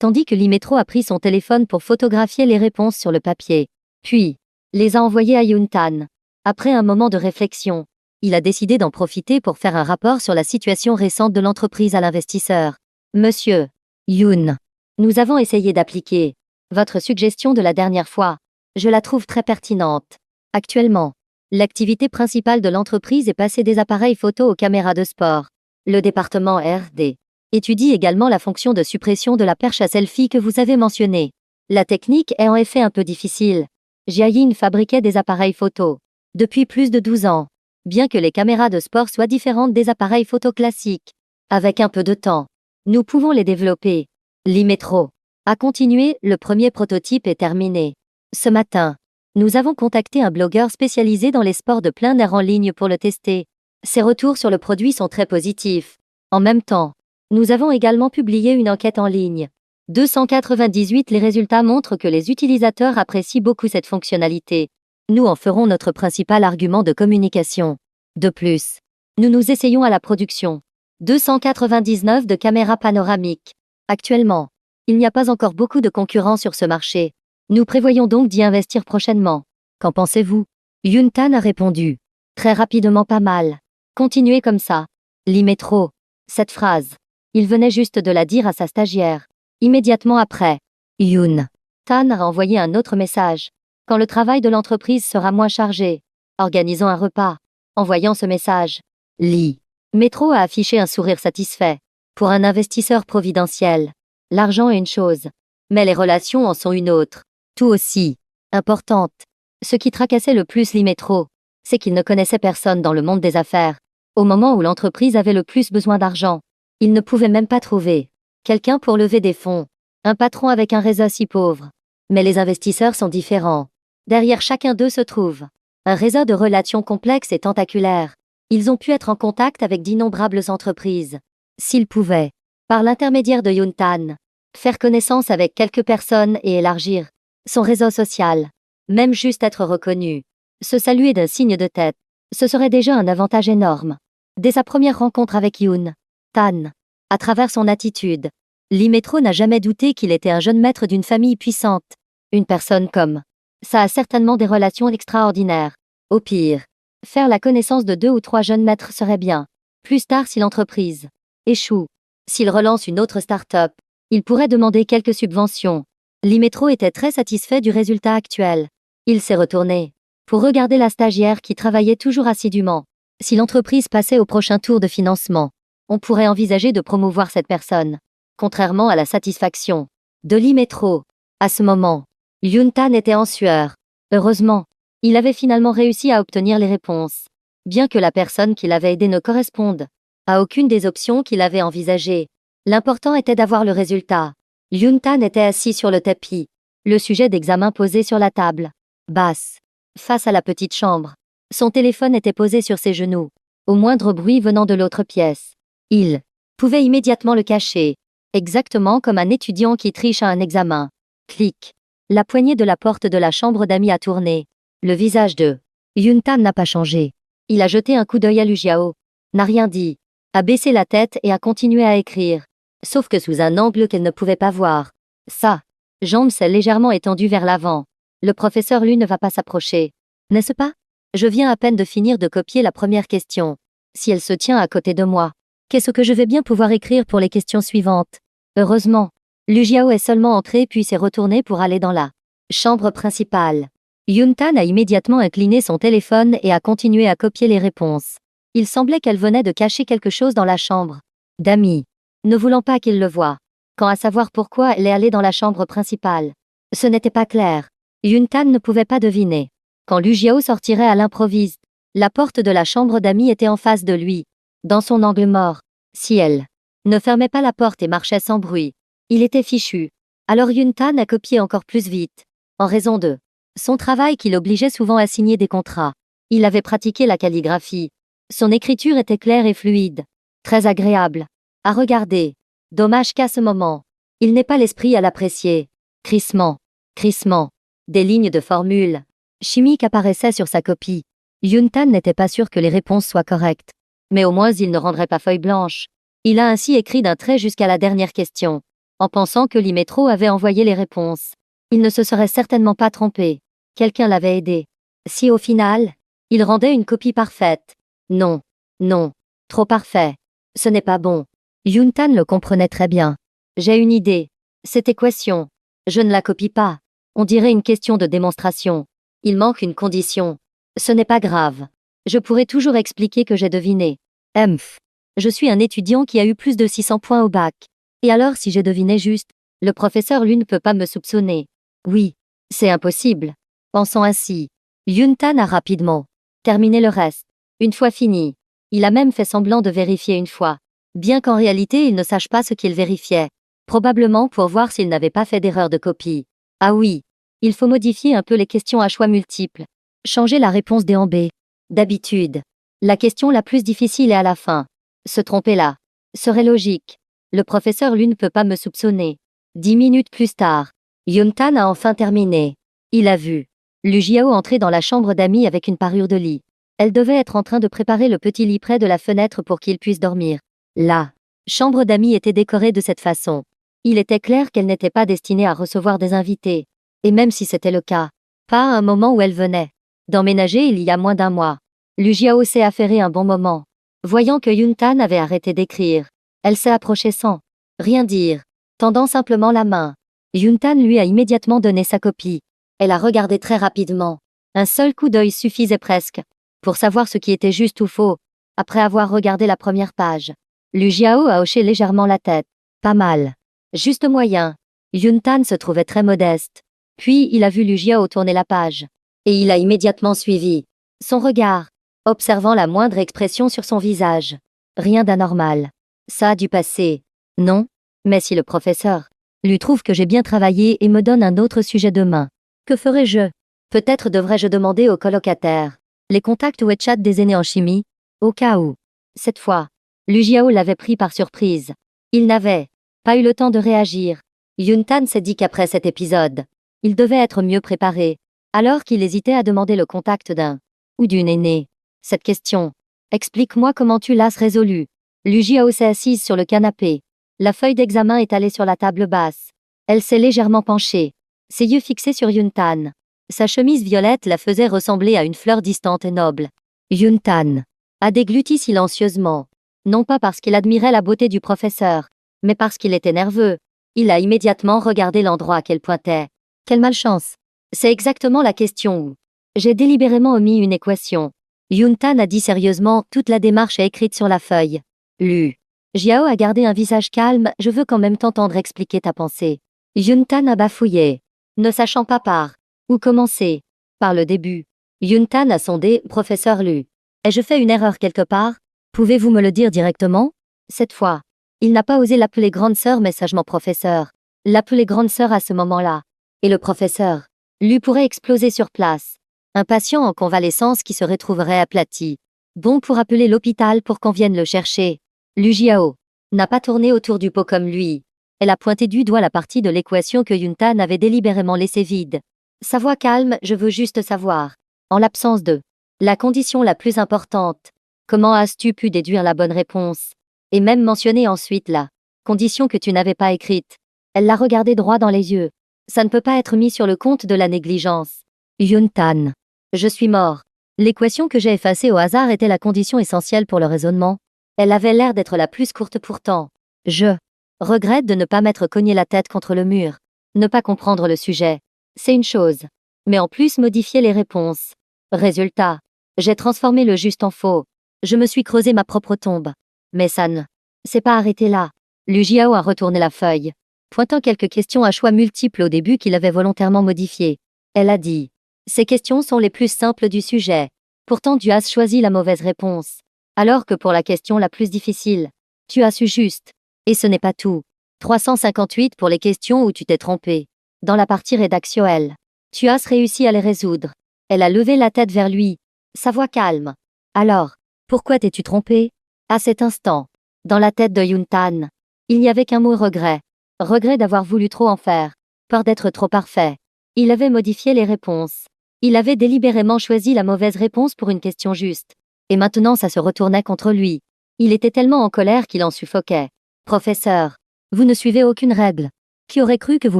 tandis que Limétro a pris son téléphone pour photographier les réponses sur le papier. Puis, les a envoyées à Yuntan. Après un moment de réflexion, il a décidé d'en profiter pour faire un rapport sur la situation récente de l'entreprise à l'investisseur. Monsieur Yoon, nous avons essayé d'appliquer votre suggestion de la dernière fois. Je la trouve très pertinente. Actuellement, l'activité principale de l'entreprise est passer des appareils photo aux caméras de sport. Le département R&D étudie également la fonction de suppression de la perche à selfie que vous avez mentionnée. La technique est en effet un peu difficile. Jiayin fabriquait des appareils photo depuis plus de 12 ans, bien que les caméras de sport soient différentes des appareils photo classiques. Avec un peu de temps, nous pouvons les développer. Limétro a continué, le premier prototype est terminé. Ce matin, nous avons contacté un blogueur spécialisé dans les sports de plein air en ligne pour le tester. Ses retours sur le produit sont très positifs. En même temps, nous avons également publié une enquête en ligne. 298 Les résultats montrent que les utilisateurs apprécient beaucoup cette fonctionnalité. Nous en ferons notre principal argument de communication. De plus, nous essayons à la production 299 de caméras panoramiques. Actuellement, il n'y a pas encore beaucoup de concurrents sur ce marché. Nous prévoyons donc d'y investir prochainement. Qu'en pensez-vous? Yuntan a répondu. Très rapidement, pas mal. Continuez comme ça. Limétro. Cette phrase, il venait juste de la dire à sa stagiaire. Immédiatement après, Yuntan a envoyé un autre message. Quand le travail de l'entreprise sera moins chargé, organisons un repas. En voyant ce message, Limétro a affiché un sourire satisfait. Pour un investisseur providentiel, l'argent est une chose, mais les relations en sont une autre, tout aussi importante. Ce qui tracassait le plus Limétro, c'est qu'il ne connaissait personne dans le monde des affaires. Au moment où l'entreprise avait le plus besoin d'argent, il ne pouvait même pas trouver quelqu'un pour lever des fonds, un patron avec un réseau si pauvre. Mais les investisseurs sont différents. Derrière chacun d'eux se trouve un réseau de relations complexes et tentaculaires. Ils ont pu être en contact avec d'innombrables entreprises. S'ils pouvaient, par l'intermédiaire de Yuntan, faire connaissance avec quelques personnes et élargir son réseau social, même juste être reconnu, se saluer d'un signe de tête, ce serait déjà un avantage énorme. Dès sa première rencontre avec Yuntan, à travers son attitude, Limétro n'a jamais douté qu'il était un jeune maître d'une famille puissante. Une personne comme ça a certainement des relations extraordinaires. Au pire, faire la connaissance de 2 ou 3 jeunes maîtres serait bien. Plus tard, si l'entreprise échoue, s'il relance une autre start-up, il pourrait demander quelques subventions. Limétro était très satisfait du résultat actuel. Il s'est retourné pour regarder la stagiaire qui travaillait toujours assidûment. Si l'entreprise passait au prochain tour de financement, on pourrait envisager de promouvoir cette personne. Contrairement à la satisfaction de Limétro, à ce moment, Yuntan était en sueur. Heureusement, il avait finalement réussi à obtenir les réponses. Bien que la personne qui l'avait aidé ne corresponde à aucune des options qu'il avait envisagées, l'important était d'avoir le résultat. Yuntan était assis sur le tapis, le sujet d'examen posé sur la table basse, face à la petite chambre. Son téléphone était posé sur ses genoux. Au moindre bruit venant de l'autre pièce, il pouvait immédiatement le cacher, exactement comme un étudiant qui triche à un examen. Clic. La poignée de la porte de la chambre d'amis a tourné. Le visage de Yuntan n'a pas changé. Il a jeté un coup d'œil à Lu Jiao, n'a rien dit, a baissé la tête et a continué à écrire. Sauf que sous un angle qu'elle ne pouvait pas voir. Sa jambe s'est légèrement étendue vers l'avant. Le professeur Lu ne va pas s'approcher. N'est-ce pas? Je viens à peine de finir de copier la première question. Si elle se tient à côté de moi, qu'est-ce que je vais bien pouvoir écrire pour les questions suivantes? Heureusement, Lu Jiao est seulement entré puis s'est retourné pour aller dans la chambre principale. Yuntan a immédiatement incliné son téléphone et a continué à copier les réponses. Il semblait qu'elle venait de cacher quelque chose dans la chambre d'amis, ne voulant pas qu'il le voie. Quant à savoir pourquoi elle est allée dans la chambre principale, ce n'était pas clair. Yuntan ne pouvait pas deviner. Quand Lu Jiao sortirait à l'improviste, la porte de la chambre d'amis était en face de lui, dans son angle mort. Si elle ne fermait pas la porte et marchait sans bruit, il était fichu. Alors Yuntan a copié encore plus vite, en raison de son travail qui l'obligeait souvent à signer des contrats. Il avait pratiqué la calligraphie. Son écriture était claire et fluide, très agréable à regarder. Dommage qu'à ce moment, il n'ait pas l'esprit à l'apprécier. Crissement, crissement. Des lignes de formules chimiques apparaissaient sur sa copie. Yuntan n'était pas sûr que les réponses soient correctes. Mais au moins il ne rendrait pas feuille blanche. Il a ainsi écrit d'un trait jusqu'à la dernière question. en pensant que l'Imétro avait envoyé les réponses. Il ne se serait certainement pas trompé. Quelqu'un l'avait aidé. Si au final, il rendait une copie parfaite. Non. Non. Trop parfait. Ce n'est pas bon. Yuntan le comprenait très bien. J'ai une idée. Cette équation. Je ne la copie pas. On dirait une question de démonstration. Il manque une condition. Ce n'est pas grave. Je pourrai toujours expliquer que j'ai deviné. Emph. Je suis un étudiant qui a eu plus de 600 points au bac. Et alors si j'ai deviné juste, le professeur lui ne peut pas me soupçonner. Oui. C'est impossible. Pensant ainsi, Yuntan a rapidement terminé le reste. Une fois fini, il a même fait semblant de vérifier une fois, bien qu'en réalité il ne sache pas ce qu'il vérifiait, probablement pour voir s'il n'avait pas fait d'erreur de copie. Ah oui, il faut modifier un peu les questions à choix multiples. Changer la réponse D en B. D'habitude, la question la plus difficile est à la fin. Se tromper là serait logique. Le professeur lui ne peut pas me soupçonner. 10 minutes plus tard, Yuntan a enfin terminé. Il a vu Lu Jiao entrer dans la chambre d'amis avec une parure de lit. Elle devait être en train de préparer le petit lit près de la fenêtre pour qu'il puisse dormir. La chambre d'amis était décorée de cette façon. Il était clair qu'elle n'était pas destinée à recevoir des invités. Et même si c'était le cas, pas à un moment où elle venait d'emménager il y a moins d'un mois. Lu Jiao s'est affairé un bon moment. Voyant que Yuntan avait arrêté d'écrire, elle s'est approchée sans rien dire, tendant simplement la main. Yuntan lui a immédiatement donné sa copie. Elle a regardé très rapidement. Un seul coup d'œil suffisait presque pour savoir ce qui était juste ou faux. Après avoir regardé la première page, Lu Jiao a hoché légèrement la tête. Pas mal. Juste moyen. Yuntan se trouvait très modeste. Puis il a vu Lu Jiao tourner la page. Et il a immédiatement suivi son regard, observant la moindre expression sur son visage. Rien d'anormal. Ça a dû passer. Non? Mais si le professeur lui trouve que j'ai bien travaillé et me donne un autre sujet demain, que ferai-je? Peut-être devrais-je demander aux colocataires les contacts WeChat des aînés en chimie, au cas où. Cette fois, Lu Jiao l'avait pris par surprise. Il n'avait pas eu le temps de réagir. Yuntan s'est dit qu'après cet épisode, il devait être mieux préparé, alors qu'il hésitait à demander le contact d'un ou d'une aînée. Cette question. Explique-moi comment tu l'as résolue. Lu Jiao s'est assise sur le canapé. La feuille d'examen est allée sur la table basse. Elle s'est légèrement penchée, ses yeux fixés sur Yuntan. Sa chemise violette la faisait ressembler à une fleur distante et noble. Yuntan a dégluti silencieusement. Non pas parce qu'il admirait la beauté du professeur, mais parce qu'il était nerveux. Il a immédiatement regardé l'endroit qu'elle pointait. Quelle malchance! C'est exactement la question où j'ai délibérément omis une équation. Yuntan a dit sérieusement, toute la démarche est écrite sur la feuille. Lu Jiao a gardé un visage calme, je veux quand même t'entendre expliquer ta pensée. Yuntan a bafouillé, ne sachant pas par où commencer. Par le début. Yuntan a sondé, professeur Lu. Ai-je fait une erreur quelque part? Pouvez-vous me le dire directement? Cette fois, il n'a pas osé l'appeler grande sœur mais sagement professeur. L'appeler grande sœur à ce moment-là. Et le professeur Lu pourrait exploser sur place. Un patient en convalescence qui se retrouverait aplati. Bon pour appeler l'hôpital pour qu'on vienne le chercher. Lu Jiao n'a pas tourné autour du pot comme lui. Elle a pointé du doigt la partie de l'équation que Yuntan avait délibérément laissée vide. Sa voix calme, je veux juste savoir. En l'absence de la condition la plus importante, comment as-tu pu déduire la bonne réponse? Et même mentionner ensuite la condition que tu n'avais pas écrite. Elle l'a regardé droit dans les yeux. Ça ne peut pas être mis sur le compte de la négligence. Yuntan. Je suis mort. L'équation que j'ai effacée au hasard était la condition essentielle pour le raisonnement. Elle avait l'air d'être la plus courte pourtant. Je regrette de ne pas m'être cogné la tête contre le mur. Ne pas comprendre le sujet. C'est une chose. Mais en plus modifier les réponses. Résultat. J'ai transformé le juste en faux. Je me suis creusé ma propre tombe. Mais ça ne s'est pas arrêté là. Lu Jiao a retourné la feuille, pointant quelques questions à choix multiples au début qu'il avait volontairement modifiées. Elle a dit. Ces questions sont les plus simples du sujet. Pourtant tu as choisi la mauvaise réponse. Alors que pour la question la plus difficile, tu as su juste. Et ce n'est pas tout. 358 pour les questions où tu t'es trompé. Dans la partie rédactionnelle, tu as réussi à les résoudre. Elle a levé la tête vers lui, sa voix calme. Alors, pourquoi t'es-tu trompé? À cet instant, dans la tête de Yuntan, il n'y avait qu'un mot regret. Regret d'avoir voulu trop en faire, peur d'être trop parfait. Il avait modifié les réponses. Il avait délibérément choisi la mauvaise réponse pour une question juste. Et maintenant ça se retournait contre lui. Il était tellement en colère qu'il en suffoquait. Professeur, Vous ne suivez aucune règle. Qui aurait cru que vous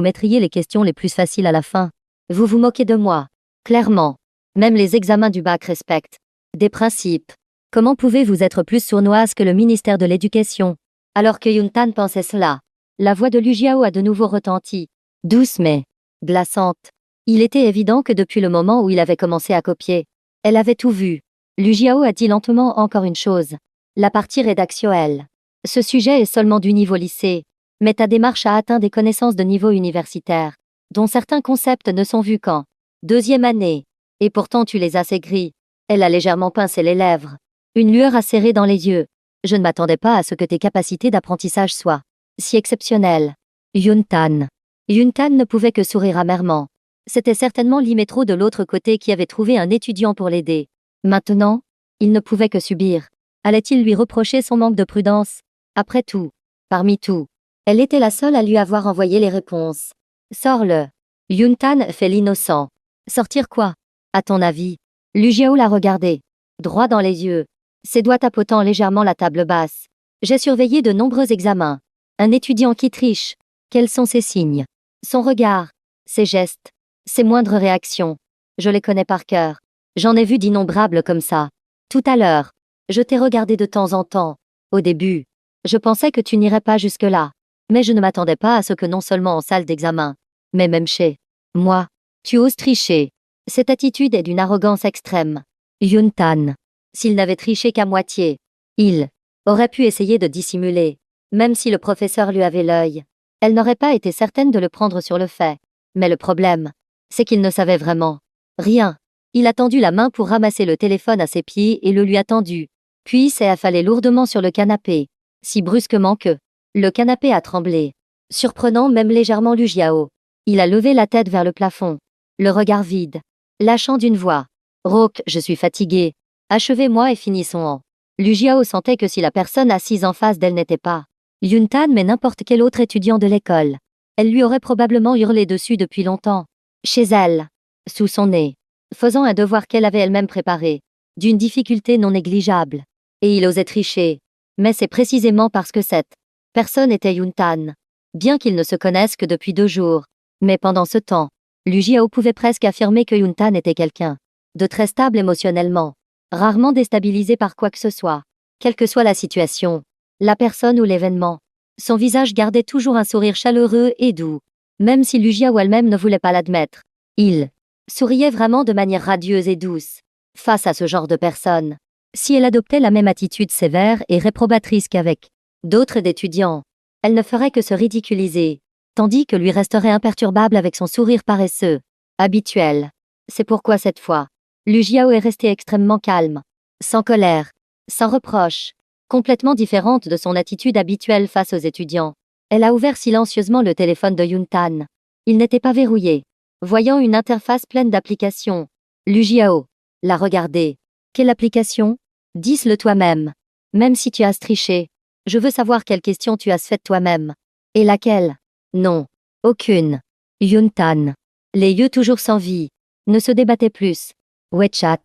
mettriez les questions les plus faciles à la fin? Vous vous moquez de moi. Clairement. Même les examens du bac respectent des principes. Comment pouvez-vous être plus sournoise que le ministère de l'Éducation? Alors que Yuntan pensait cela, la voix de Lu Jiao a de nouveau retenti, douce mais glaçante. Il était évident que depuis le moment où il avait commencé à copier, elle avait tout vu. Lu Jiao a dit lentement encore une chose. La partie rédactionnelle. Ce sujet est seulement du niveau lycée, mais ta démarche a atteint des connaissances de niveau universitaire, dont certains concepts ne sont vus qu'en deuxième année. Et pourtant tu les as aigris. Elle a légèrement pincé les lèvres. Une lueur acérée dans les yeux. Je ne m'attendais pas à ce que tes capacités d'apprentissage soient si exceptionnelles. Yuntan. Yuntan ne pouvait que sourire amèrement. C'était certainement Limétro de l'autre côté qui avait trouvé un étudiant pour l'aider. Maintenant, il ne pouvait que subir. Allait-il lui reprocher son manque de prudence? Après tout, parmi tout, elle était la seule à lui avoir envoyé les réponses. Sors-le. Yuntan fait l'innocent. Sortir quoi? À ton avis? Lu Jiao l'a regardé, droit dans les yeux, ses doigts tapotant légèrement la table basse. J'ai surveillé de nombreux examens. Un étudiant qui triche. Quels sont ses signes? Son regard, ses gestes, ses moindres réactions. Je les connais par cœur. J'en ai vu d'innombrables comme ça. Tout à l'heure, je t'ai regardé de temps en temps. Au début, je pensais que tu n'irais pas jusque-là. Mais je ne m'attendais pas à ce que non seulement en salle d'examen, mais même chez moi, tu oses tricher. Cette attitude est d'une arrogance extrême. Yuntan. S'il n'avait triché qu'à moitié, il aurait pu essayer de dissimuler. Même si le professeur lui avait l'œil, elle n'aurait pas été certaine de le prendre sur le fait. Mais le problème, c'est qu'il ne savait vraiment rien. Il a tendu la main pour ramasser le téléphone à ses pieds et le lui a tendu. Puis s'est affalé lourdement sur le canapé, si brusquement que le canapé a tremblé, surprenant même légèrement Lu Jiao. Il a levé la tête vers le plafond, le regard vide, lâchant d'une voix rauque, je suis fatigué. Achevez-moi et finissons en. Lu Jiao sentait que si la personne assise en face d'elle n'était pas Yuntan mais n'importe quel autre étudiant de l'école, elle lui aurait probablement hurlé dessus depuis longtemps. Chez elle, sous son nez, faisant un devoir qu'elle avait elle-même préparé, d'une difficulté non négligeable. Et il osait tricher. Mais c'est précisément parce que cette personne était Yuntan. Bien qu'ils ne se connaissent que depuis 2 jours. Mais pendant ce temps, Lu Jiao pouvait presque affirmer que Yuntan était quelqu'un de très stable émotionnellement, rarement déstabilisé par quoi que ce soit. Quelle que soit la situation, la personne ou l'événement, son visage gardait toujours un sourire chaleureux et doux. Même si Lu Jiao elle-même ne voulait pas l'admettre. Il souriait vraiment de manière radieuse et douce. Face à ce genre de personne, si elle adoptait la même attitude sévère et réprobatrice qu'avec d'autres étudiants, elle ne ferait que se ridiculiser, tandis que lui resterait imperturbable avec son sourire paresseux, habituel. C'est pourquoi cette fois, Lu Jiao est restée extrêmement calme, sans colère, sans reproche, complètement différente de son attitude habituelle face aux étudiants. Elle a ouvert silencieusement le téléphone de Yuntan. Il n'était pas verrouillé. Voyant une interface pleine d'applications, Lu Jiao l'a regardé. Quelle application? Dis-le toi-même. Même si tu as triché, je veux savoir quelle question tu as faite toi-même. Et laquelle? Non. Aucune. Yuntan, les yeux toujours sans vie, ne se débattait plus. WeChat.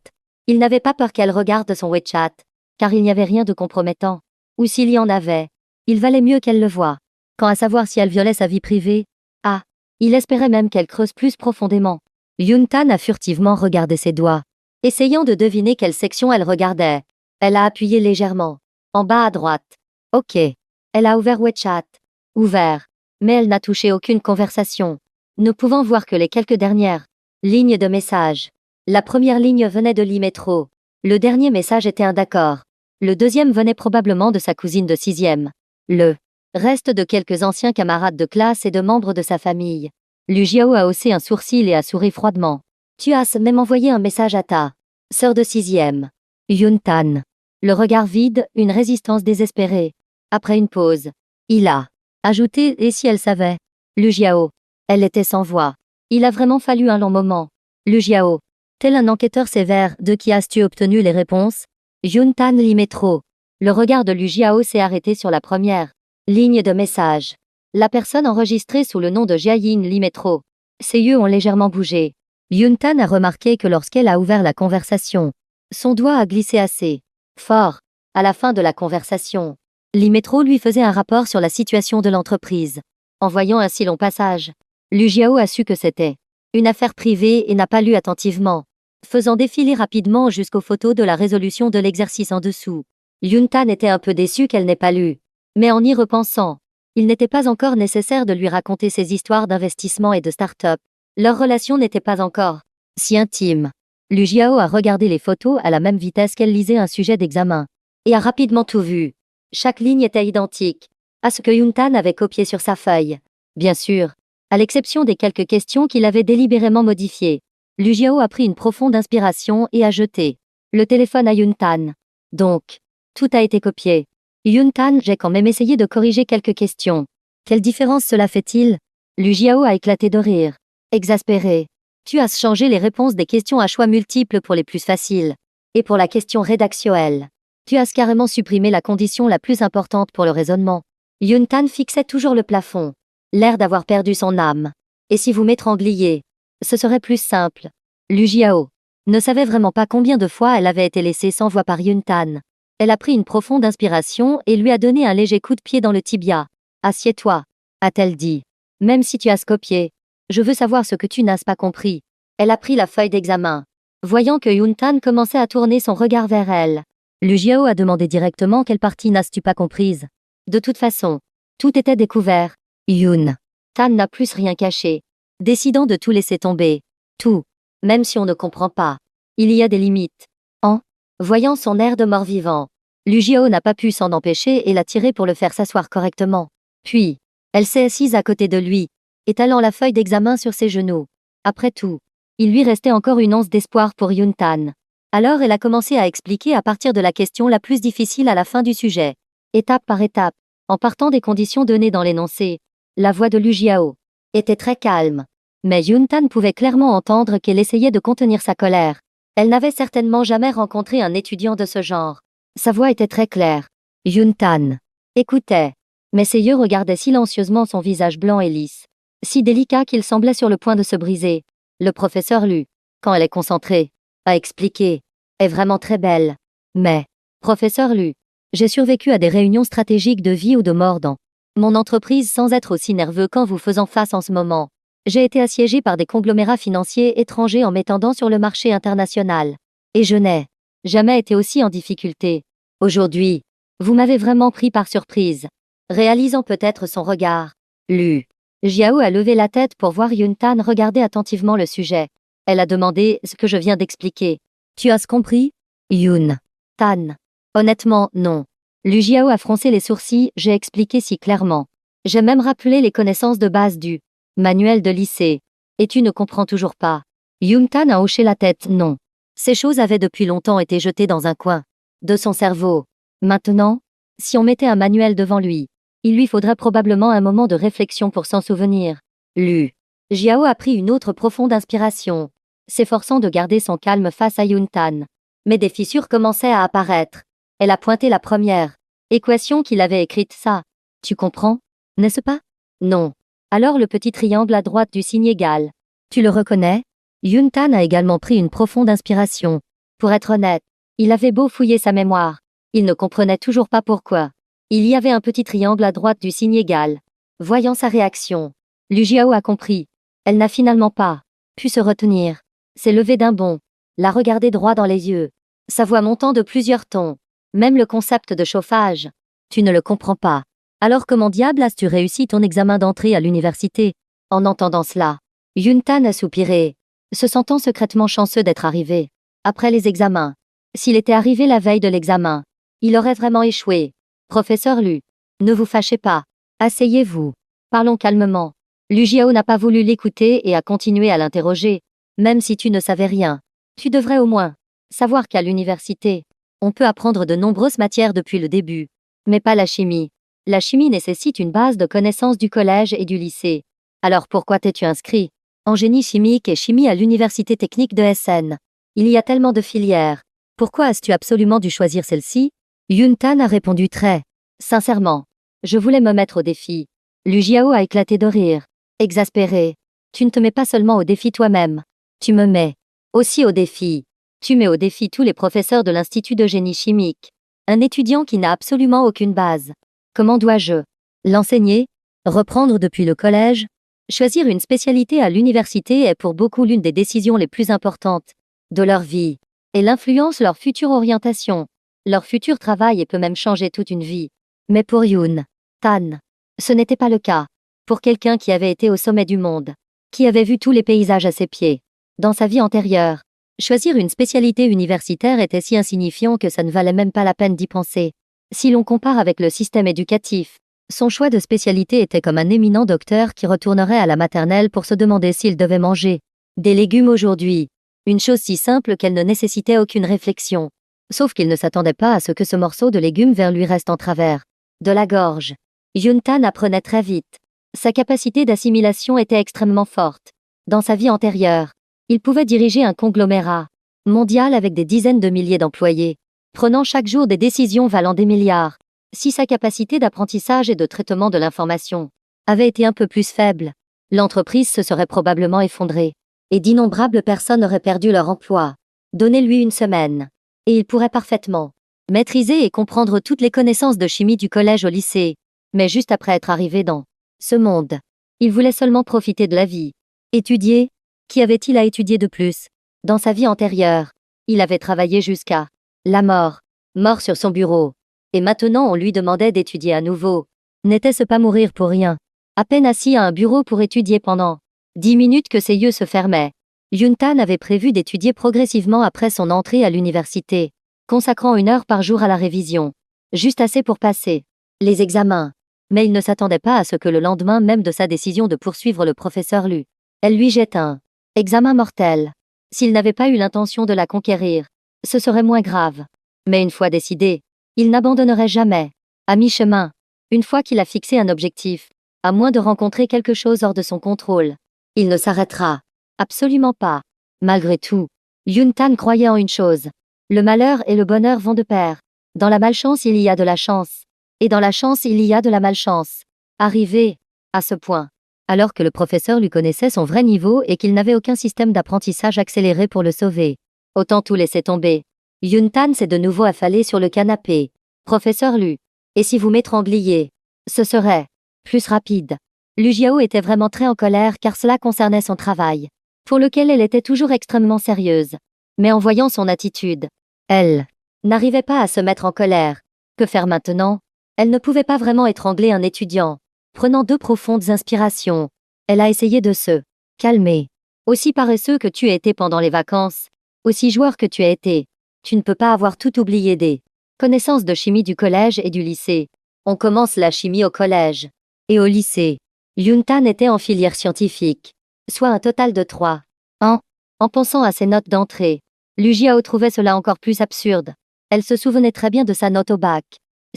Il n'avait pas peur qu'elle regarde son WeChat, car il n'y avait rien de compromettant. Ou s'il y en avait, il valait mieux qu'elle le voie. Quant à savoir si elle violait sa vie privée, il espérait même qu'elle creuse plus profondément. Yuntan a furtivement regardé ses doigts, essayant de deviner quelle section elle regardait. Elle a appuyé légèrement, en bas à droite. Ok. Elle a ouvert WeChat. Ouvert. Mais elle n'a touché aucune conversation, ne pouvant voir que les quelques dernières lignes de messages. La première ligne venait de Limétro. Le dernier message était un d'accord. Le deuxième venait probablement de sa cousine de 6e. Le reste de quelques anciens camarades de classe et de membres de sa famille. Lu Jiao a haussé un sourcil et a souri froidement. Tu as même envoyé un message à ta sœur de 6e. Yuntan. Le regard vide, une résistance désespérée. Après une pause, il a ajouté, et si elle savait? Lu Jiao. Elle était sans voix. Il a vraiment fallu un long moment. Lu Jiao. Tel un enquêteur sévère, de qui as-tu obtenu les réponses? Yuntan Limétro. Le regard de Lu Jiao s'est arrêté sur la première ligne de message. La personne enregistrée sous le nom de Jiayin Limétro. Ses yeux ont légèrement bougé. Yuntan a remarqué que lorsqu'elle a ouvert la conversation, son doigt a glissé assez fort à la fin de la conversation. L'Imétro lui faisait un rapport sur la situation de l'entreprise. En voyant un si long passage, Lu Jiao a su que c'était une affaire privée et n'a pas lu attentivement, faisant défiler rapidement jusqu'aux photos de la résolution de l'exercice en dessous. Yuntan était un peu déçu qu'elle n'ait pas lu. Mais en y repensant, il n'était pas encore nécessaire de lui raconter ses histoires d'investissement et de start-up. Leur relation n'était pas encore si intime. Lu Jiao a regardé les photos à la même vitesse qu'elle lisait un sujet d'examen, et a rapidement tout vu. Chaque ligne était identique à ce que Yuntan avait copié sur sa feuille. Bien sûr, à l'exception des quelques questions qu'il avait délibérément modifiées. Lu Jiao a pris une profonde inspiration et a jeté le téléphone à Yuntan. Donc, tout a été copié. Yuntan, j'ai quand même essayé de corriger quelques questions. Quelle différence cela fait-il? Lu Jiao a éclaté de rire. Exaspéré. Tu as changé les réponses des questions à choix multiples pour les plus faciles. Et pour la question rédactionnelle, tu as carrément supprimé la condition la plus importante pour le raisonnement. Yuntan fixait toujours le plafond, l'air d'avoir perdu son âme. Et si vous m'étrangliez, ce serait plus simple. Lu Jiao ne savait vraiment pas combien de fois elle avait été laissée sans voix par Yuntan. Elle a pris une profonde inspiration et lui a donné un léger coup de pied dans le tibia. Assieds-toi, a-t-elle dit. Même si tu as copié, je veux savoir ce que tu n'as pas compris. Elle a pris la feuille d'examen. Voyant que Yuntan commençait à tourner son regard vers elle, Lu Jiao a demandé directement quelle partie n'as-tu pas comprise. De toute façon, tout était découvert. Tan n'a plus rien caché, décidant de tout laisser tomber. Tout. Même si on ne comprend pas. Il y a des limites. Voyant son air de mort-vivant, Lu Jiao n'a pas pu s'en empêcher et l'a tiré pour le faire s'asseoir correctement. Puis, elle s'est assise à côté de lui, étalant la feuille d'examen sur ses genoux. Après tout, il lui restait encore une once d'espoir pour Yuntan. Alors elle a commencé à expliquer à partir de la question la plus difficile à la fin du sujet. Étape par étape, en partant des conditions données dans l'énoncé. La voix de Lu Jiao était très calme. Mais Yuntan pouvait clairement entendre qu'elle essayait de contenir sa colère. Elle n'avait certainement jamais rencontré un étudiant de ce genre. Sa voix était très claire. Yuntan écoutait, mais ses yeux regardaient silencieusement son visage blanc et lisse, si délicat qu'il semblait sur le point de se briser. Le professeur Lu, quand elle est concentrée, a expliqué, est vraiment très belle. Mais, professeur Lu, j'ai survécu à des réunions stratégiques de vie ou de mort dans mon entreprise sans être aussi nerveux qu'en vous faisant face en ce moment. J'ai été assiégé par des conglomérats financiers étrangers en m'étendant sur le marché international. Et je n'ai jamais été aussi en difficulté. Aujourd'hui, vous m'avez vraiment pris par surprise. Réalisant peut-être son regard, Lu Jiao a levé la tête pour voir Yuntan regarder attentivement le sujet. Elle a demandé ce que je viens d'expliquer. Tu as compris? Tan. Honnêtement, non. Lu Jiao a froncé les sourcils, j'ai expliqué si clairement. J'ai même rappelé les connaissances de base du manuel de lycée. Et tu ne comprends toujours pas. Yuntan a hoché la tête, non. Ces choses avaient depuis longtemps été jetées dans un coin de son cerveau. Maintenant, si on mettait un manuel devant lui, il lui faudrait probablement un moment de réflexion pour s'en souvenir. Lu Jiao a pris une autre profonde inspiration, s'efforçant de garder son calme face à Yuntan. Mais des fissures commençaient à apparaître. Elle a pointé la première équation qu'il avait écrite, ça. Tu comprends, n'est-ce pas? Non. Alors le petit triangle à droite du signe égal. Tu le reconnais? Yuntan a également pris une profonde inspiration. Pour être honnête, il avait beau fouiller sa mémoire, il ne comprenait toujours pas pourquoi. Il y avait un petit triangle à droite du signe égal. Voyant sa réaction, Lu Jiao a compris. Elle n'a finalement pas pu se retenir. S'est levée d'un bond, l'a regardé droit dans les yeux, sa voix montant de plusieurs tons. Même le concept de chauffage. Tu ne le comprends pas. Alors comment diable as-tu réussi ton examen d'entrée à l'université? En entendant cela, Yuntan a soupiré, se sentant secrètement chanceux d'être arrivé après les examens. S'il était arrivé la veille de l'examen, il aurait vraiment échoué. Professeur Lu, ne vous fâchez pas. Asseyez-vous. Parlons calmement. Lu Jiao n'a pas voulu l'écouter et a continué à l'interroger. Même si tu ne savais rien, tu devrais au moins savoir qu'à l'université, on peut apprendre de nombreuses matières depuis le début, mais pas la chimie. La chimie nécessite une base de connaissances du collège et du lycée. Alors pourquoi t'es-tu inscrit en génie chimique et chimie à l'université technique de SN? Il y a tellement de filières. Pourquoi as-tu absolument dû choisir celle-ci? Yuntan a répondu très sincèrement. Je voulais me mettre au défi. Lu Jiao a éclaté de rire. Exaspéré. Tu ne te mets pas seulement au défi toi-même. Tu me mets aussi au défi. Tu mets au défi tous les professeurs de l'Institut de génie chimique. Un étudiant qui n'a absolument aucune base Comment dois-je l'enseigner? Reprendre depuis le collège? Choisir une spécialité à l'université est pour beaucoup l'une des décisions les plus importantes de leur vie. Elle influence leur future orientation, leur futur travail et peut même changer toute une vie. Mais pour Yoon Tan, ce n'était pas le cas. Pour quelqu'un qui avait été au sommet du monde, qui avait vu tous les paysages à ses pieds, dans sa vie antérieure, choisir une spécialité universitaire était si insignifiant que ça ne valait même pas la peine d'y penser. Si l'on compare avec le système éducatif, son choix de spécialité était comme un éminent docteur qui retournerait à la maternelle pour se demander s'il devait manger des légumes aujourd'hui. Une chose si simple qu'elle ne nécessitait aucune réflexion. Sauf qu'il ne s'attendait pas à ce que ce morceau de légume vert lui reste en travers de la gorge. Yoon Tan apprenait très vite. Sa capacité d'assimilation était extrêmement forte. Dans sa vie antérieure, il pouvait diriger un conglomérat mondial avec des dizaines de milliers d'employés, prenant chaque jour des décisions valant des milliards. Si sa capacité d'apprentissage et de traitement de l'information avait été un peu plus faible, l'entreprise se serait probablement effondrée, et d'innombrables personnes auraient perdu leur emploi. Donnez-lui une semaine, et il pourrait parfaitement maîtriser et comprendre toutes les connaissances de chimie du collège au lycée. Mais juste après être arrivé dans ce monde, il voulait seulement profiter de la vie. Étudier? Qu'y avait-il à étudier de plus? Dans sa vie antérieure, il avait travaillé jusqu'à la mort, mort sur son bureau. Et maintenant on lui demandait d'étudier à nouveau. N'était-ce pas mourir pour rien? À peine assis à un bureau pour étudier pendant 10 minutes que ses yeux se fermaient. Yoon Tan avait prévu d'étudier progressivement après son entrée à l'université, consacrant 1 heure par jour à la révision. Juste assez pour passer les examens. Mais il ne s'attendait pas à ce que le lendemain même de sa décision de poursuivre le professeur Lu, elle lui jette un examen mortel. S'il n'avait pas eu l'intention de la conquérir, ce serait moins grave. Mais une fois décidé, il n'abandonnerait jamais. À mi-chemin, une fois qu'il a fixé un objectif, à moins de rencontrer quelque chose hors de son contrôle, il ne s'arrêtera. Absolument pas. Malgré tout, Yoon Tan croyait en une chose. Le malheur et le bonheur vont de pair. Dans la malchance il y a de la chance. Et dans la chance il y a de la malchance. Arrivé à ce point, alors que le professeur lui connaissait son vrai niveau et qu'il n'avait aucun système d'apprentissage accéléré pour le sauver, autant tout laisser tomber. Yoon Tan s'est de nouveau affalé sur le canapé. Professeur Lu, et si vous m'étrangliez? Ce serait plus rapide. Lu Jiao était vraiment très en colère car cela concernait son travail, pour lequel elle était toujours extrêmement sérieuse. Mais en voyant son attitude, elle n'arrivait pas à se mettre en colère. Que faire maintenant? Elle ne pouvait pas vraiment étrangler un étudiant. Prenant 2 profondes inspirations, elle a essayé de se calmer. Aussi paresseux que tu as été pendant les vacances, aussi joueur que tu as été, tu ne peux pas avoir tout oublié des connaissances de chimie du collège et du lycée. On commence la chimie au collège. Et au lycée, Yoon Tan était en filière scientifique, soit un total de 3 ans. En pensant à ses notes d'entrée, Lu Jiao trouvait cela encore plus absurde. Elle se souvenait très bien de sa note au bac.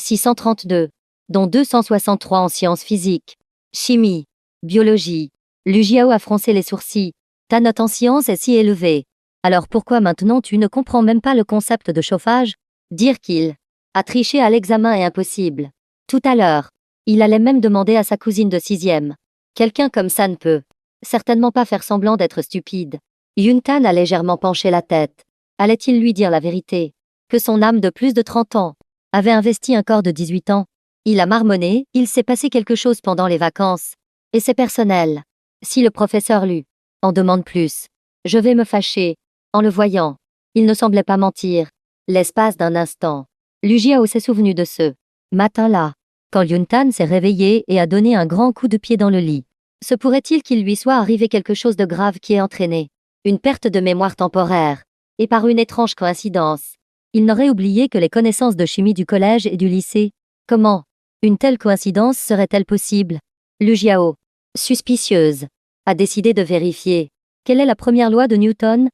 632, dont 263 en sciences physiques, chimie, biologie. Lu Jiao a froncé les sourcils. Ta note en sciences est si élevée. Alors pourquoi maintenant tu ne comprends même pas le concept de chauffage? Dire qu'il a triché à l'examen est impossible. Tout à l'heure, il allait même demander à sa cousine de 6e. Quelqu'un comme ça ne peut certainement pas faire semblant d'être stupide. Yoon Tan a légèrement penché la tête. Allait-il lui dire la vérité? Que son âme de plus de 30 ans avait investi un corps de 18 ans? Il a marmonné, il s'est passé quelque chose pendant les vacances. Et c'est personnel. Si le professeur Lu en demande plus, je vais me fâcher. En le voyant, il ne semblait pas mentir. L'espace d'un instant, Lu Jiao s'est souvenu de ce matin-là, quand Yoon Tan s'est réveillé et a donné un grand coup de pied dans le lit. Se pourrait-il qu'il lui soit arrivé quelque chose de grave qui ait entraîné une perte de mémoire temporaire? Et par une étrange coïncidence, il n'aurait oublié que les connaissances de chimie du collège et du lycée. Comment une telle coïncidence serait-elle possible? Lu Jiao, suspicieuse, a décidé de vérifier. Quelle est la première loi de Newton?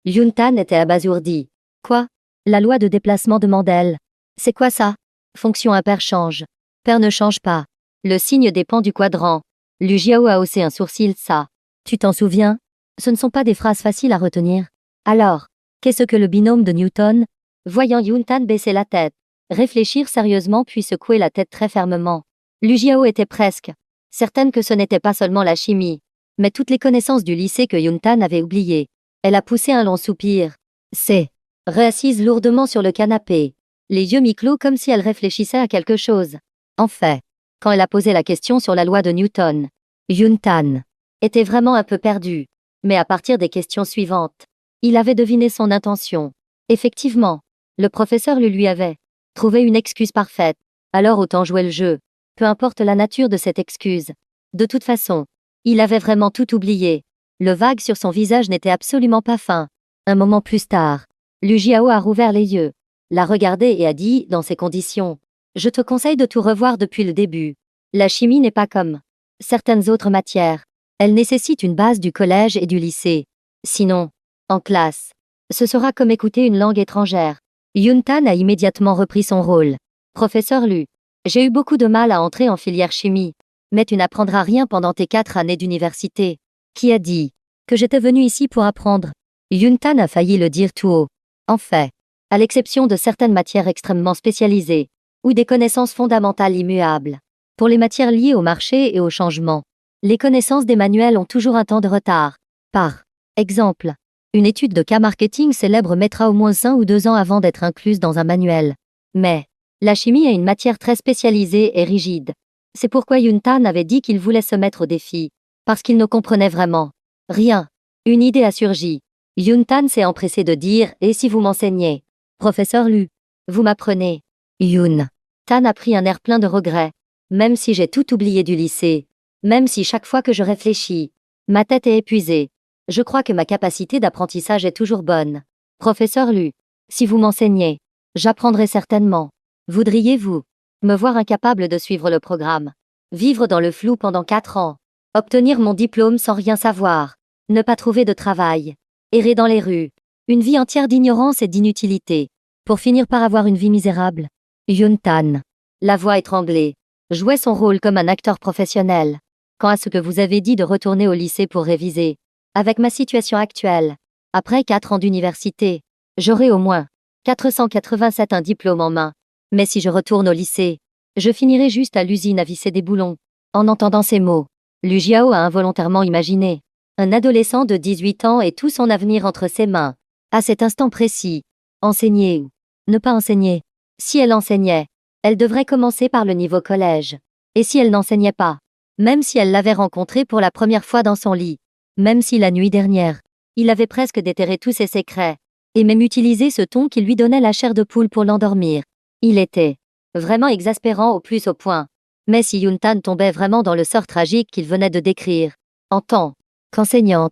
Yoon Tan était abasourdi. Quoi? La loi de déplacement de Mendel. C'est quoi ça? Fonction impair change. Pair ne change pas. Le signe dépend du quadrant. Lu Jiao a haussé un sourcil. Ça. Tu t'en souviens? Ce ne sont pas des phrases faciles à retenir. Alors, qu'est-ce que le binôme de Newton? Voyant Yoon Tan baisser la tête, réfléchir sérieusement puis secouer la tête très fermement, Lu Jiao était presque certaine que ce n'était pas seulement la chimie, mais toutes les connaissances du lycée que Yoon Tan avait oubliées. Elle a poussé un long soupir. C'est réassise lourdement sur le canapé, les yeux mi-clos comme si elle réfléchissait à quelque chose. En fait, quand elle a posé la question sur la loi de Newton, Yun-tan était vraiment un peu perdu. Mais à partir des questions suivantes, il avait deviné son intention. Effectivement, le professeur lui avait trouvé une excuse parfaite. Alors autant jouer le jeu. Peu importe la nature de cette excuse. De toute façon, il avait vraiment tout oublié. Le vague sur son visage n'était absolument pas fin. Un moment plus tard, Lu Jiao a rouvert les yeux, l'a regardé et a dit, dans ces conditions, je te conseille de tout revoir depuis le début. La chimie n'est pas comme certaines autres matières. Elle nécessite une base du collège et du lycée. Sinon, en classe, ce sera comme écouter une langue étrangère. Yun-tan a immédiatement repris son rôle. Professeur Lu, j'ai eu beaucoup de mal à entrer en filière chimie, mais tu n'apprendras rien pendant tes 4 années d'université. Qui a dit que j'étais venu ici pour apprendre? Yun-tan a failli le dire tout haut. En fait, à l'exception de certaines matières extrêmement spécialisées, ou des connaissances fondamentales immuables, pour les matières liées au marché et au changement, les connaissances des manuels ont toujours un temps de retard. Par exemple, une étude de cas marketing célèbre mettra au moins 1 ou 2 ans avant d'être incluse dans un manuel. Mais, la chimie est une matière très spécialisée et rigide. C'est pourquoi Yun-tan avait dit qu'il voulait se mettre au défi. Parce qu'il ne comprenait vraiment rien. Une idée a surgi. Yun-tan s'est empressé de dire « Et si vous m'enseignez ?» Professeur Lu, vous m'apprenez. Yun-tan a pris un air plein de regret. Même si j'ai tout oublié du lycée, même si chaque fois que je réfléchis, ma tête est épuisée, je crois que ma capacité d'apprentissage est toujours bonne. Professeur Lu, si vous m'enseignez, j'apprendrai certainement. Voudriez-vous me voir incapable de suivre le programme, vivre dans le flou pendant 4 ans, obtenir mon diplôme sans rien savoir, ne pas trouver de travail, errer dans les rues, une vie entière d'ignorance et d'inutilité, pour finir par avoir une vie misérable? Yun-tan, la voix étranglée, jouait son rôle comme un acteur professionnel. Quant à ce que vous avez dit de retourner au lycée pour réviser, avec ma situation actuelle, après 4 ans d'université, j'aurai au moins 487 un diplôme en main. Mais si je retourne au lycée, je finirai juste à l'usine à visser des boulons. En entendant ces mots, Lu Jiao a involontairement imaginé un adolescent de 18 ans et tout son avenir entre ses mains. À cet instant précis, enseigner ou ne pas enseigner. Si elle enseignait, elle devrait commencer par le niveau collège. Et si elle n'enseignait pas, même si elle l'avait rencontré pour la première fois dans son lit, même si la nuit dernière, il avait presque déterré tous ses secrets, et même utilisé ce ton qui lui donnait la chair de poule pour l'endormir. Il était vraiment exaspérant au plus haut point. Mais si Yun-tan tombait vraiment dans le sort tragique qu'il venait de décrire, en tant qu'enseignante,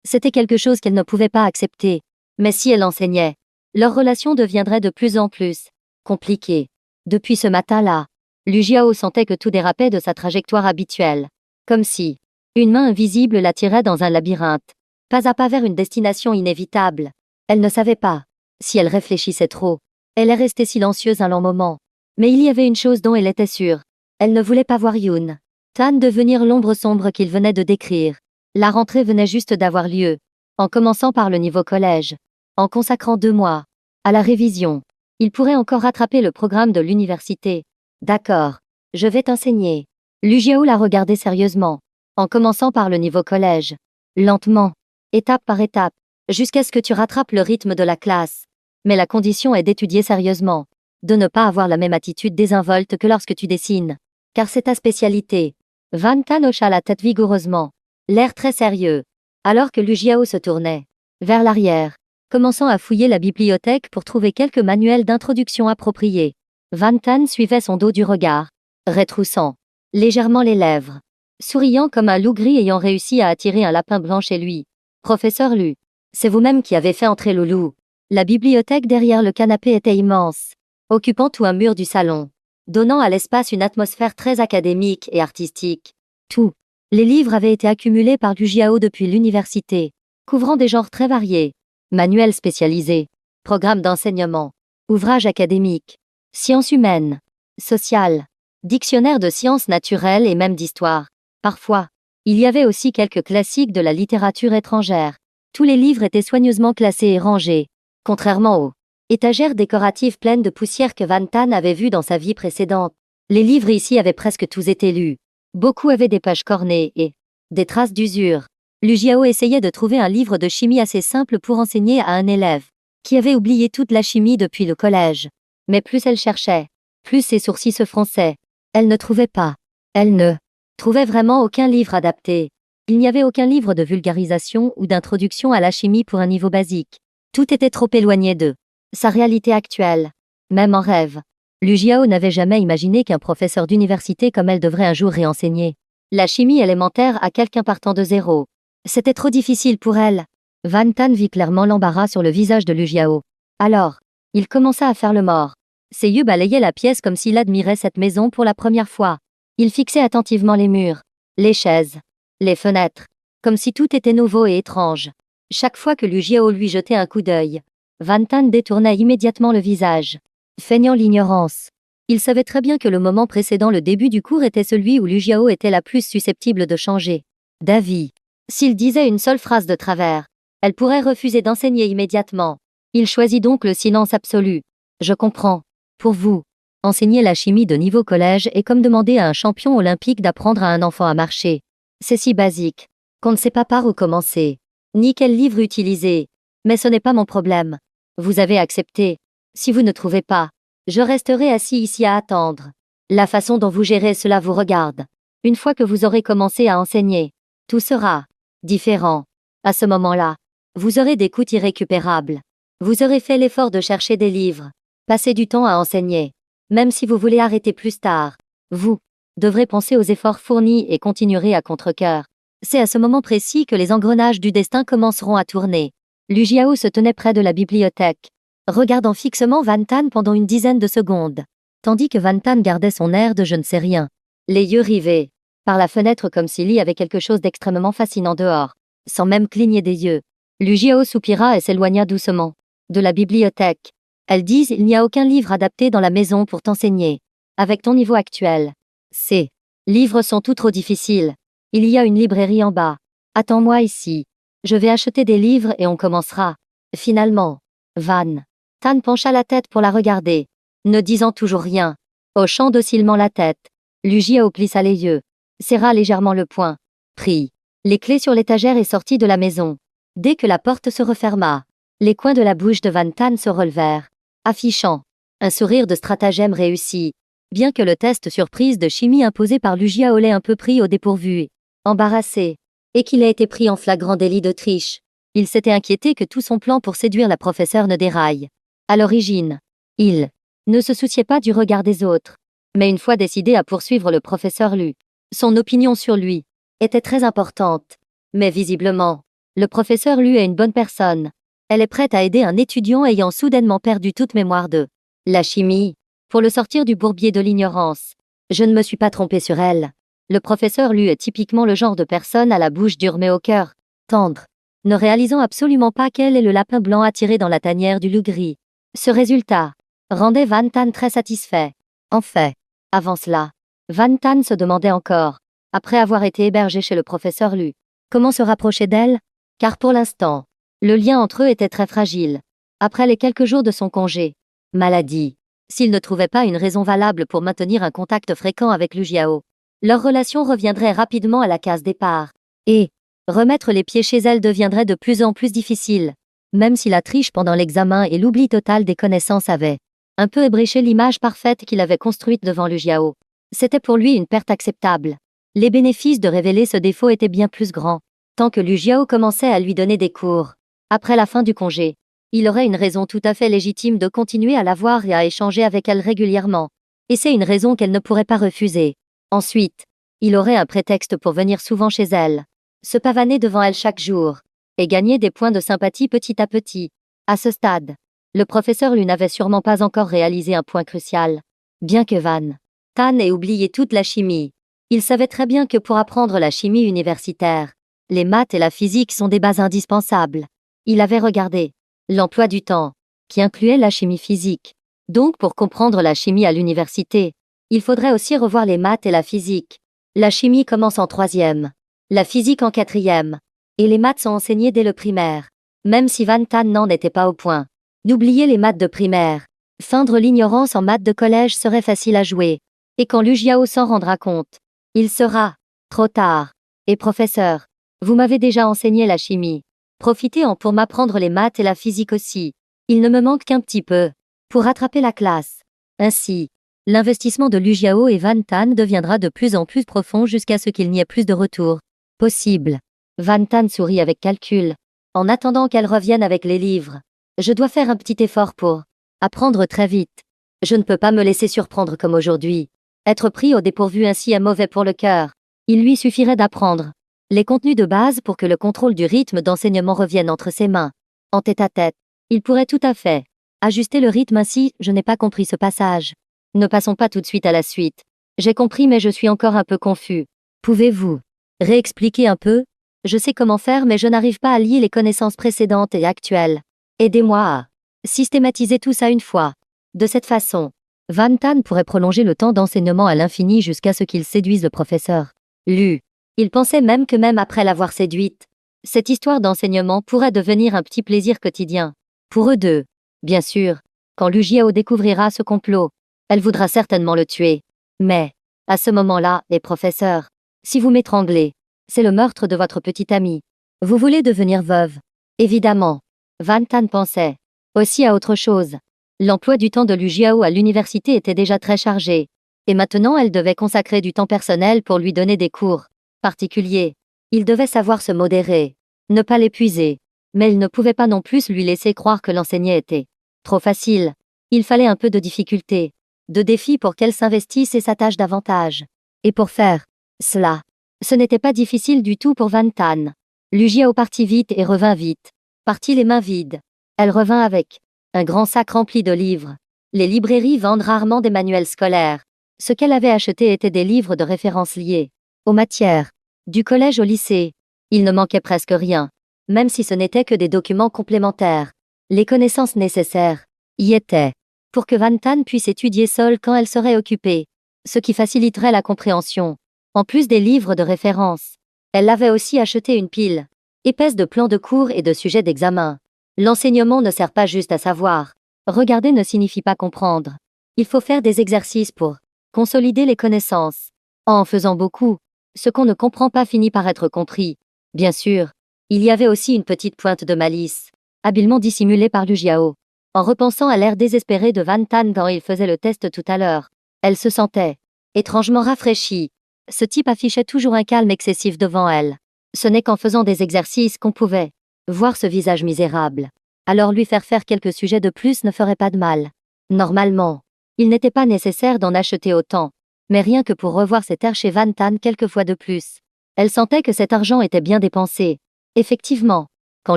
c'était quelque chose qu'elle ne pouvait pas accepter. Mais si elle enseignait, leur relation deviendrait de plus en plus compliquée. Depuis ce matin-là, Lu Jiao sentait que tout dérapait de sa trajectoire habituelle. Comme si une main invisible la tirait dans un labyrinthe, pas à pas vers une destination inévitable. Elle ne savait pas si elle réfléchissait trop. Elle est restée silencieuse un long moment. Mais il y avait une chose dont elle était sûre. Elle ne voulait pas voir Yun-tan devenir l'ombre sombre qu'il venait de décrire. La rentrée venait juste d'avoir lieu. En commençant par le niveau collège, en consacrant 2 mois à la révision, il pourrait encore rattraper le programme de l'université. D'accord, je vais t'enseigner. Lu Jiao la regardait sérieusement. En commençant par le niveau collège. Lentement, étape par étape, jusqu'à ce que tu rattrapes le rythme de la classe. Mais la condition est d'étudier sérieusement, de ne pas avoir la même attitude désinvolte que lorsque tu dessines. Car c'est ta spécialité. Van-tan hocha la tête vigoureusement, l'air très sérieux, alors que Lu Jiao se tournait vers l'arrière, commençant à fouiller la bibliothèque pour trouver quelques manuels d'introduction appropriés. Van-tan suivait son dos du regard, rétroussant légèrement les lèvres, souriant comme un loup gris ayant réussi à attirer un lapin blanc chez lui. Professeur Lu, c'est vous-même qui avez fait entrer le loup. La bibliothèque derrière le canapé était immense, occupant tout un mur du salon, donnant à l'espace une atmosphère très académique et artistique. Tous les livres avaient été accumulés par Lu Jiao depuis l'université, couvrant des genres très variés, manuels spécialisés, programmes d'enseignement, ouvrages académiques, sciences humaines, sociales, dictionnaires de sciences naturelles et même d'histoire. Parfois, il y avait aussi quelques classiques de la littérature étrangère. Tous les livres étaient soigneusement classés et rangés, contrairement aux étagères décoratives pleines de poussière que Van-tan avait vues dans sa vie précédente. Les livres ici avaient presque tous été lus. Beaucoup avaient des pages cornées et des traces d'usure. Lu Jiao essayait de trouver un livre de chimie assez simple pour enseigner à un élève qui avait oublié toute la chimie depuis le collège. Mais plus elle cherchait, plus ses sourcils se fronçaient. Elle ne trouvait pas. Elle ne trouvait vraiment aucun livre adapté. Il n'y avait aucun livre de vulgarisation ou d'introduction à la chimie pour un niveau basique. Tout était trop éloigné de sa réalité actuelle. Même en rêve, Lu Jiao n'avait jamais imaginé qu'un professeur d'université comme elle devrait un jour réenseigner la chimie élémentaire à quelqu'un partant de zéro. C'était trop difficile pour elle. Van Tan vit clairement l'embarras sur le visage de Lu Jiao. Alors, il commença à faire le mort. Ses yeux balayaient la pièce comme s'il admirait cette maison pour la première fois. Il fixait attentivement les murs, les chaises, les fenêtres, comme si tout était nouveau et étrange. Chaque fois que Lu Jiao lui jetait un coup d'œil, Van Tan détournait immédiatement le visage, feignant l'ignorance. Il savait très bien que le moment précédant le début du cours était celui où Lu Jiao était la plus susceptible de changer d'avis. S'il disait une seule phrase de travers, elle pourrait refuser d'enseigner immédiatement. Il choisit donc le silence absolu. Je comprends. Pour vous, enseigner la chimie de niveau collège est comme demander à un champion olympique d'apprendre à un enfant à marcher. C'est si basique qu'on ne sait pas par où commencer, ni quel livre utiliser. Mais ce n'est pas mon problème. Vous avez accepté. Si vous ne trouvez pas, je resterai assis ici à attendre. La façon dont vous gérez cela vous regarde. Une fois que vous aurez commencé à enseigner, tout sera différent. À ce moment-là, vous aurez des coûts irrécupérables. Vous aurez fait l'effort de chercher des livres, passer du temps à enseigner. Même si vous voulez arrêter plus tard, vous devrez penser aux efforts fournis et continuerez à contre-cœur. C'est à ce moment précis que les engrenages du destin commenceront à tourner. Lu Jiao se tenait près de la bibliothèque, regardant fixement Van Tan pendant une dizaine de secondes, tandis que Van Tan gardait son air de je ne sais rien, les yeux rivés par la fenêtre comme s'il y avait quelque chose d'extrêmement fascinant dehors, sans même cligner des yeux. Lu Jiao soupira et s'éloigna doucement de la bibliothèque. Elles disent il n'y a aucun livre adapté dans la maison pour t'enseigner. Avec ton niveau actuel, ces livres sont tout trop difficiles. Il y a une librairie en bas. Attends-moi ici. Je vais acheter des livres et on commencera. Finalement, Van Tan pencha la tête pour la regarder, ne disant toujours rien, hochant docilement la tête. Lu Jiao plissa les yeux, serra légèrement le poing, prit les clés sur l'étagère et sortit de la maison. Dès que la porte se referma, les coins de la bouche de Van Tan se relevèrent, affichant un sourire de stratagème réussi, bien que le test surprise de chimie imposé par Lu Jiao l'ait un peu pris au dépourvu, embarrassé, et qu'il ait été pris en flagrant délit de triche. Il s'était inquiété que tout son plan pour séduire la professeure ne déraille. À l'origine, il ne se souciait pas du regard des autres, mais une fois décidé à poursuivre le professeur Lu, son opinion sur lui était très importante. Mais visiblement, le professeur Lu est une bonne personne. Elle est prête à aider un étudiant ayant soudainement perdu toute mémoire de la chimie, pour le sortir du bourbier de l'ignorance. Je ne me suis pas trompé sur elle. Le professeur Lu est typiquement le genre de personne à la bouche dure mais au cœur tendre, ne réalisant absolument pas quel est le lapin blanc attiré dans la tanière du loup gris. Ce résultat rendait Van Tan très satisfait. En fait, avant cela, Van Tan se demandait encore, après avoir été hébergé chez le professeur Lu, comment se rapprocher d'elle, car pour l'instant, le lien entre eux était très fragile. Après les quelques jours de son congé, maladie, s'il ne trouvait pas une raison valable pour maintenir un contact fréquent avec Lu Jiao, leur relation reviendrait rapidement à la case départ. Et remettre les pieds chez elle deviendrait de plus en plus difficile, même si la triche pendant l'examen et l'oubli total des connaissances avaient un peu ébréché l'image parfaite qu'il avait construite devant Lu Jiao. C'était pour lui une perte acceptable. Les bénéfices de révéler ce défaut étaient bien plus grands. Tant que Lu Jiao commençait à lui donner des cours, après la fin du congé, il aurait une raison tout à fait légitime de continuer à la voir et à échanger avec elle régulièrement. Et c'est une raison qu'elle ne pourrait pas refuser. Ensuite, il aurait un prétexte pour venir souvent chez elle, se pavaner devant elle chaque jour, et gagner des points de sympathie petit à petit. À ce stade, le professeur Lu n'avait sûrement pas encore réalisé un point crucial. Bien que Van Tan ait oublié toute la chimie, il savait très bien que pour apprendre la chimie universitaire, les maths et la physique sont des bases indispensables. Il avait regardé l'emploi du temps, qui incluait la chimie physique. Donc pour comprendre la chimie à l'université, il faudrait aussi revoir les maths et la physique. La chimie commence en 3e, la physique en 4e, et les maths sont enseignées dès le primaire, même si Van Tan n'en était pas au point. N'oubliez les maths de primaire. Feindre l'ignorance en maths de collège serait facile à jouer. Et quand Lu Jiao s'en rendra compte, il sera trop tard. Et professeur, vous m'avez déjà enseigné la chimie. Profitez-en pour m'apprendre les maths et la physique aussi. Il ne me manque qu'un petit peu pour rattraper la classe. Ainsi, L'investissement de Lu Jiao et Van Tan deviendra de plus en plus profond jusqu'à ce qu'il n'y ait plus de retour possible. Van Tan sourit avec calcul. En attendant qu'elle revienne avec les livres, je dois faire un petit effort pour apprendre très vite. Je ne peux pas me laisser surprendre comme aujourd'hui. Être pris au dépourvu ainsi est mauvais pour le cœur. Il lui suffirait d'apprendre les contenus de base pour que le contrôle du rythme d'enseignement revienne entre ses mains. En tête-à-tête, il pourrait tout à fait ajuster le rythme ainsi. Je n'ai pas compris ce passage. Ne passons pas tout de suite à la suite. J'ai compris mais je suis encore un peu confus. Pouvez-vous réexpliquer un peu? Je sais comment faire mais je n'arrive pas à lier les connaissances précédentes et actuelles. Aidez-moi à systématiser tout ça une fois. De cette façon, Van Tan pourrait prolonger le temps d'enseignement à l'infini jusqu'à ce qu'il séduise le professeur. Lu. Il pensait même que même après l'avoir séduite, cette histoire d'enseignement pourrait devenir un petit plaisir quotidien. Pour eux deux. Bien sûr, quand Lu Jiao découvrira ce complot, elle voudra certainement le tuer. Mais, à ce moment-là, les professeurs, si vous m'étranglez, c'est le meurtre de votre petite amie. Vous voulez devenir veuve? Évidemment. Van Tan pensait aussi à autre chose. L'emploi du temps de Lu Jiao à l'université était déjà très chargé. Et maintenant elle devait consacrer du temps personnel pour lui donner des cours particuliers. Il devait savoir se modérer, ne pas l'épuiser. Mais il ne pouvait pas non plus lui laisser croire que l'enseigner était trop facile. Il fallait un peu de difficulté, de défi pour qu'elle s'investisse et s'attache davantage. Et pour faire cela, ce n'était pas difficile du tout pour Van Tan. Lu Jiao partit vite et revint vite. Partit les mains vides. Elle revint avec un grand sac rempli de livres. Les librairies vendent rarement des manuels scolaires. Ce qu'elle avait acheté étaient des livres de référence liés aux matières, du collège au lycée. Il ne manquait presque rien, même si ce n'était que des documents complémentaires. Les connaissances nécessaires y étaient, pour que Van Tan puisse étudier seule quand elle serait occupée, ce qui faciliterait la compréhension. En plus des livres de référence, elle avait aussi acheté une pile épaisse de plans de cours et de sujets d'examen. L'enseignement ne sert pas juste à savoir. Regarder ne signifie pas comprendre. Il faut faire des exercices pour consolider les connaissances. En faisant beaucoup, ce qu'on ne comprend pas finit par être compris. Bien sûr, il y avait aussi une petite pointe de malice, habilement dissimulée par Lu Jiao. En repensant à l'air désespéré de Van Tan quand il faisait le test tout à l'heure, elle se sentait étrangement rafraîchie. Ce type affichait toujours un calme excessif devant elle. Ce n'est qu'en faisant des exercices qu'on pouvait voir ce visage misérable. Alors lui faire quelques sujets de plus ne ferait pas de mal. Normalement, il n'était pas nécessaire d'en acheter autant. Mais rien que pour revoir cet air chez Van Tan quelques fois de plus. Elle sentait que cet argent était bien dépensé. Effectivement, quand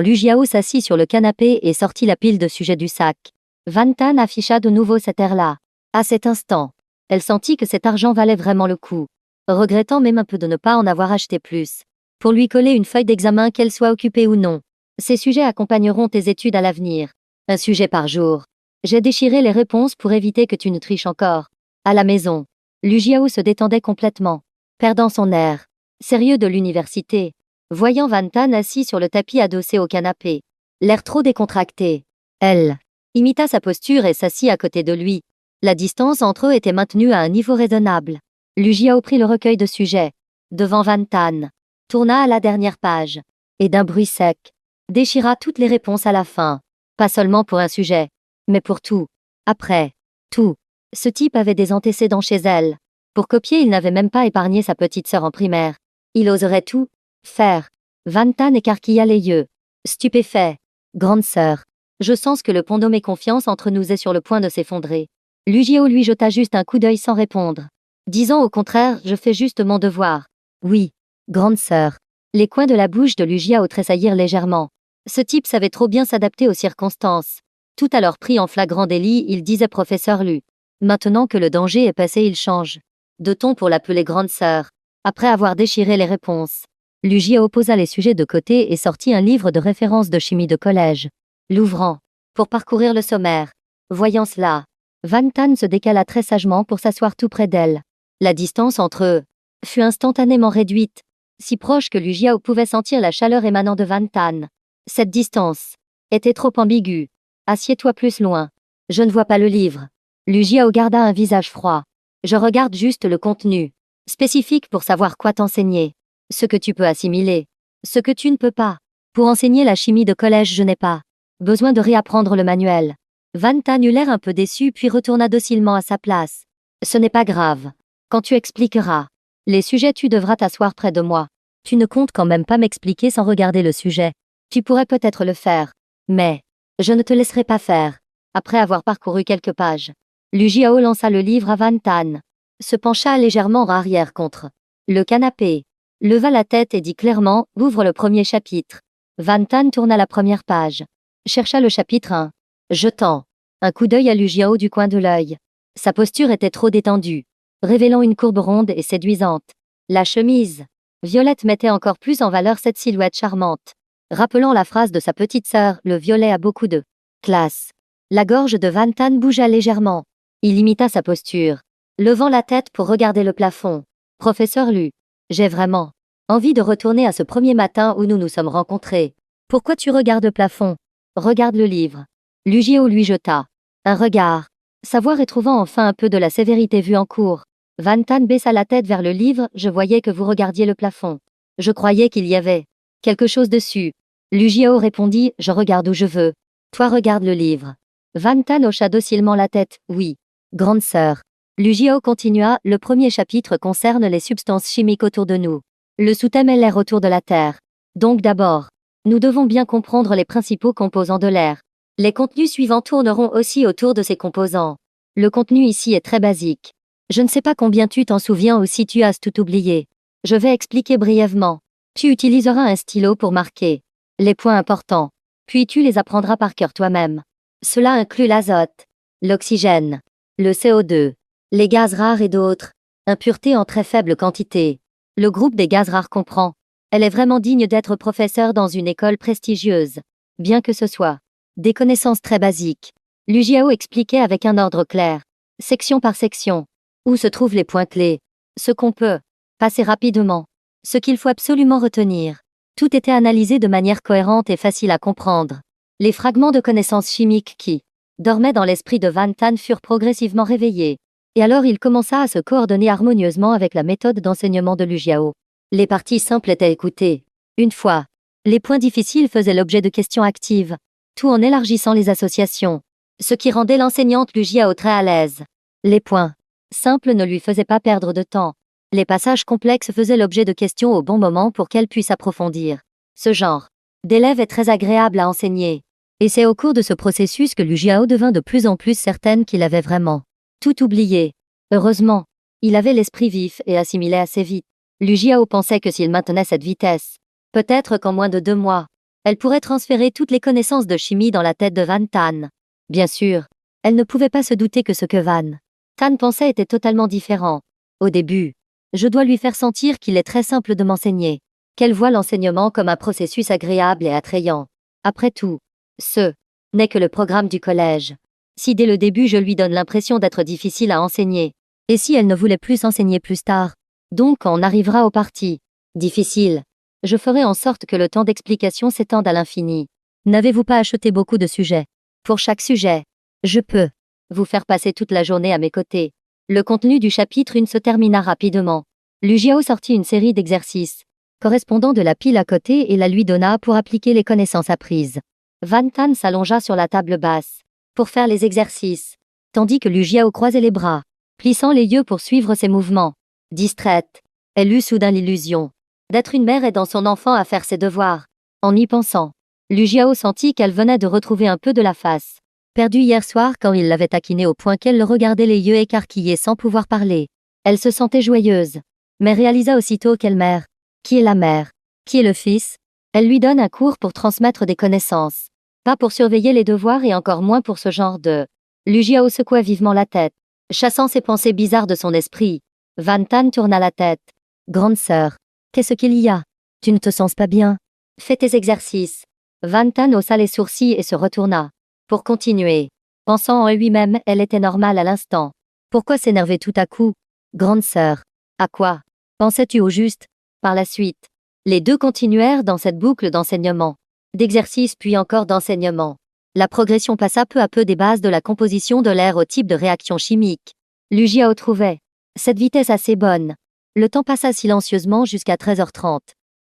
Lu Jiao s'assit sur le canapé et sortit la pile de sujets du sac, Van Tan afficha de nouveau cet air-là. À cet instant, elle sentit que cet argent valait vraiment le coup, regrettant même un peu de ne pas en avoir acheté plus. Pour lui coller une feuille d'examen qu'elle soit occupée ou non. Ces sujets accompagneront tes études à l'avenir. Un sujet par jour. J'ai déchiré les réponses pour éviter que tu ne triches encore. À la maison, Lu Jiao se détendait complètement, perdant son air sérieux de l'université, voyant Van Tan assis sur le tapis adossé au canapé, l'air trop décontracté. Elle imita sa posture et s'assit à côté de lui. La distance entre eux était maintenue à un niveau raisonnable. Lu Jiao prit le recueil de sujets devant Van Tan, tourna à la dernière page, et d'un bruit sec, déchira toutes les réponses à la fin. Pas seulement pour un sujet, mais pour tout. Après tout, ce type avait des antécédents chez elle. Pour copier, il n'avait même pas épargné sa petite sœur en primaire. Il oserait tout faire. Van Tan écarquilla les yeux, stupéfait. Grande sœur, je sens que le pont de mes confiances entre nous est sur le point de s'effondrer. Lu Jiao lui jeta juste un coup d'œil sans répondre, disant au contraire, je fais juste mon devoir. Oui, grande sœur. Les coins de la bouche de Lu Jiao tressaillirent légèrement. Ce type savait trop bien s'adapter aux circonstances. Tout à l'heure pris en flagrant délit, il disait professeur Lu. Maintenant que le danger est passé, il change de ton pour l'appeler grande sœur. Après avoir déchiré les réponses, Lu Jiao posa les sujets de côté et sortit un livre de référence de chimie de collège. L'ouvrant, pour parcourir le sommaire. Voyant cela, Van Tan se décala très sagement pour s'asseoir tout près d'elle. La distance entre eux fut instantanément réduite, si proche que Lu Jiao pouvait sentir la chaleur émanant de Van Tan. Cette distance était trop ambiguë. Assieds-toi plus loin. Je ne vois pas le livre. Lu Jiao garda un visage froid. Je regarde juste le contenu spécifique pour savoir quoi t'enseigner. Ce que tu peux assimiler. Ce que tu ne peux pas. Pour enseigner la chimie de collège, je n'ai pas besoin de réapprendre le manuel. Van Tan eut l'air un peu déçu puis retourna docilement à sa place. Ce n'est pas grave. Quand tu expliqueras les sujets, tu devras t'asseoir près de moi. Tu ne comptes quand même pas m'expliquer sans regarder le sujet. Tu pourrais peut-être le faire. Mais je ne te laisserai pas faire. Après avoir parcouru quelques pages, Lu Jiao lança le livre à Van Tan, se pencha légèrement en arrière contre le canapé, leva la tête et dit clairement « Ouvre le premier chapitre ». Van Tan tourna la première page, chercha le chapitre 1, jetant un coup d'œil à Lu Jiao du coin de l'œil. Sa posture était trop détendue, révélant une courbe ronde et séduisante. La chemise violette mettait encore plus en valeur cette silhouette charmante, rappelant la phrase de sa petite sœur « Le violet a beaucoup de classe ». La gorge de Van Tan bougea légèrement. Il imita sa posture, levant la tête pour regarder le plafond. « Professeur Lu, j'ai vraiment envie de retourner à ce premier matin où nous nous sommes rencontrés. Pourquoi tu regardes le plafond? Regarde le livre. » Lu Jiao lui jeta un regard, sa voix retrouvant enfin un peu de la sévérité vue en cours. Van Tan baissa la tête vers le livre. « Je voyais que vous regardiez le plafond. Je croyais qu'il y avait quelque chose dessus. » Lu Jiao répondit « Je regarde où je veux. Toi regarde le livre. » Van Tan hocha docilement la tête. « Oui, grande sœur. » Lu Jiao continua. « Le premier chapitre concerne les substances chimiques autour de nous. Le sous-thème est l'air autour de la Terre. Donc d'abord, nous devons bien comprendre les principaux composants de l'air. Les contenus suivants tourneront aussi autour de ces composants. Le contenu ici est très basique. Je ne sais pas combien tu t'en souviens ou si tu as tout oublié. Je vais expliquer brièvement. Tu utiliseras un stylo pour marquer les points importants. Puis tu les apprendras par cœur toi-même. Cela inclut l'azote, l'oxygène, le CO2, les gaz rares et d'autres impuretés en très faible quantité. Le groupe des gaz rares comprend. Elle est vraiment digne d'être professeure dans une école prestigieuse. Bien que ce soit des connaissances très basiques. Lu Jiao expliquait avec un ordre clair, section par section, où se trouvent les points clés, ce qu'on peut passer rapidement, ce qu'il faut absolument retenir. Tout était analysé de manière cohérente et facile à comprendre. Les fragments de connaissances chimiques qui dormaient dans l'esprit de Van Tan furent progressivement réveillés. Et alors il commença à se coordonner harmonieusement avec la méthode d'enseignement de Lu Jiao. Les parties simples étaient écoutées. Une fois, les points difficiles faisaient l'objet de questions actives, tout en élargissant les associations, ce qui rendait l'enseignante Lu Jiao très à l'aise. Les points simples ne lui faisaient pas perdre de temps. Les passages complexes faisaient l'objet de questions au bon moment pour qu'elle puisse approfondir. Ce genre d'élève est très agréable à enseigner. Et c'est au cours de ce processus que Lu Jiao devint de plus en plus certaine qu'il avait vraiment tout oublié. Heureusement, il avait l'esprit vif et assimilait assez vite. Lu Jiao pensait que s'il maintenait cette vitesse, peut-être qu'en moins de 2 mois, elle pourrait transférer toutes les connaissances de chimie dans la tête de Van Tan. Bien sûr, elle ne pouvait pas se douter que ce que Van Tan pensait était totalement différent. Au début, je dois lui faire sentir qu'il est très simple de m'enseigner, qu'elle voit l'enseignement comme un processus agréable et attrayant. Après tout, ce n'est que le programme du collège. Si dès le début je lui donne l'impression d'être difficile à enseigner, et si elle ne voulait plus enseigner plus tard, donc quand on arrivera aux parties difficiles, je ferai en sorte que le temps d'explication s'étende à l'infini. N'avez-vous pas acheté beaucoup de sujets? Pour chaque sujet, je peux vous faire passer toute la journée à mes côtés. Le contenu du chapitre 1 se termina rapidement. Lu Jiao sortit une série d'exercices correspondant de la pile à côté et la lui donna pour appliquer les connaissances apprises. Van Tan s'allongea sur la table basse pour faire les exercices, tandis que Lu Jiao croisait les bras, plissant les yeux pour suivre ses mouvements. Distraite, elle eut soudain l'illusion d'être une mère aidant son enfant à faire ses devoirs. En y pensant, Lu Jiao sentit qu'elle venait de retrouver un peu de la face perdue hier soir quand il l'avait taquinée au point qu'elle le regardait les yeux écarquillés sans pouvoir parler. Elle se sentait joyeuse, mais réalisa aussitôt quelle mère. Qui est la mère? Qui est le fils? Elle lui donne un cours pour transmettre des connaissances, pas pour surveiller les devoirs et encore moins pour ce genre de... Lu Jiao secoua vivement la tête, chassant ces pensées bizarres de son esprit. Van Tan tourna la tête. Grande sœur, qu'est-ce qu'il y a? Tu ne te sens pas bien? Fais tes exercices. Van Tan haussa les sourcils et se retourna pour continuer. Pensant en lui-même, elle était normale à l'instant. Pourquoi s'énerver tout à coup? Grande sœur, à quoi pensais-tu au juste? Par la suite, les deux continuèrent dans cette boucle d'enseignement, d'exercice puis encore d'enseignement. La progression passa peu à peu des bases de la composition de l'air au type de réaction chimique. Lu Jiao trouvait cette vitesse assez bonne. Le temps passa silencieusement jusqu'à 13h30.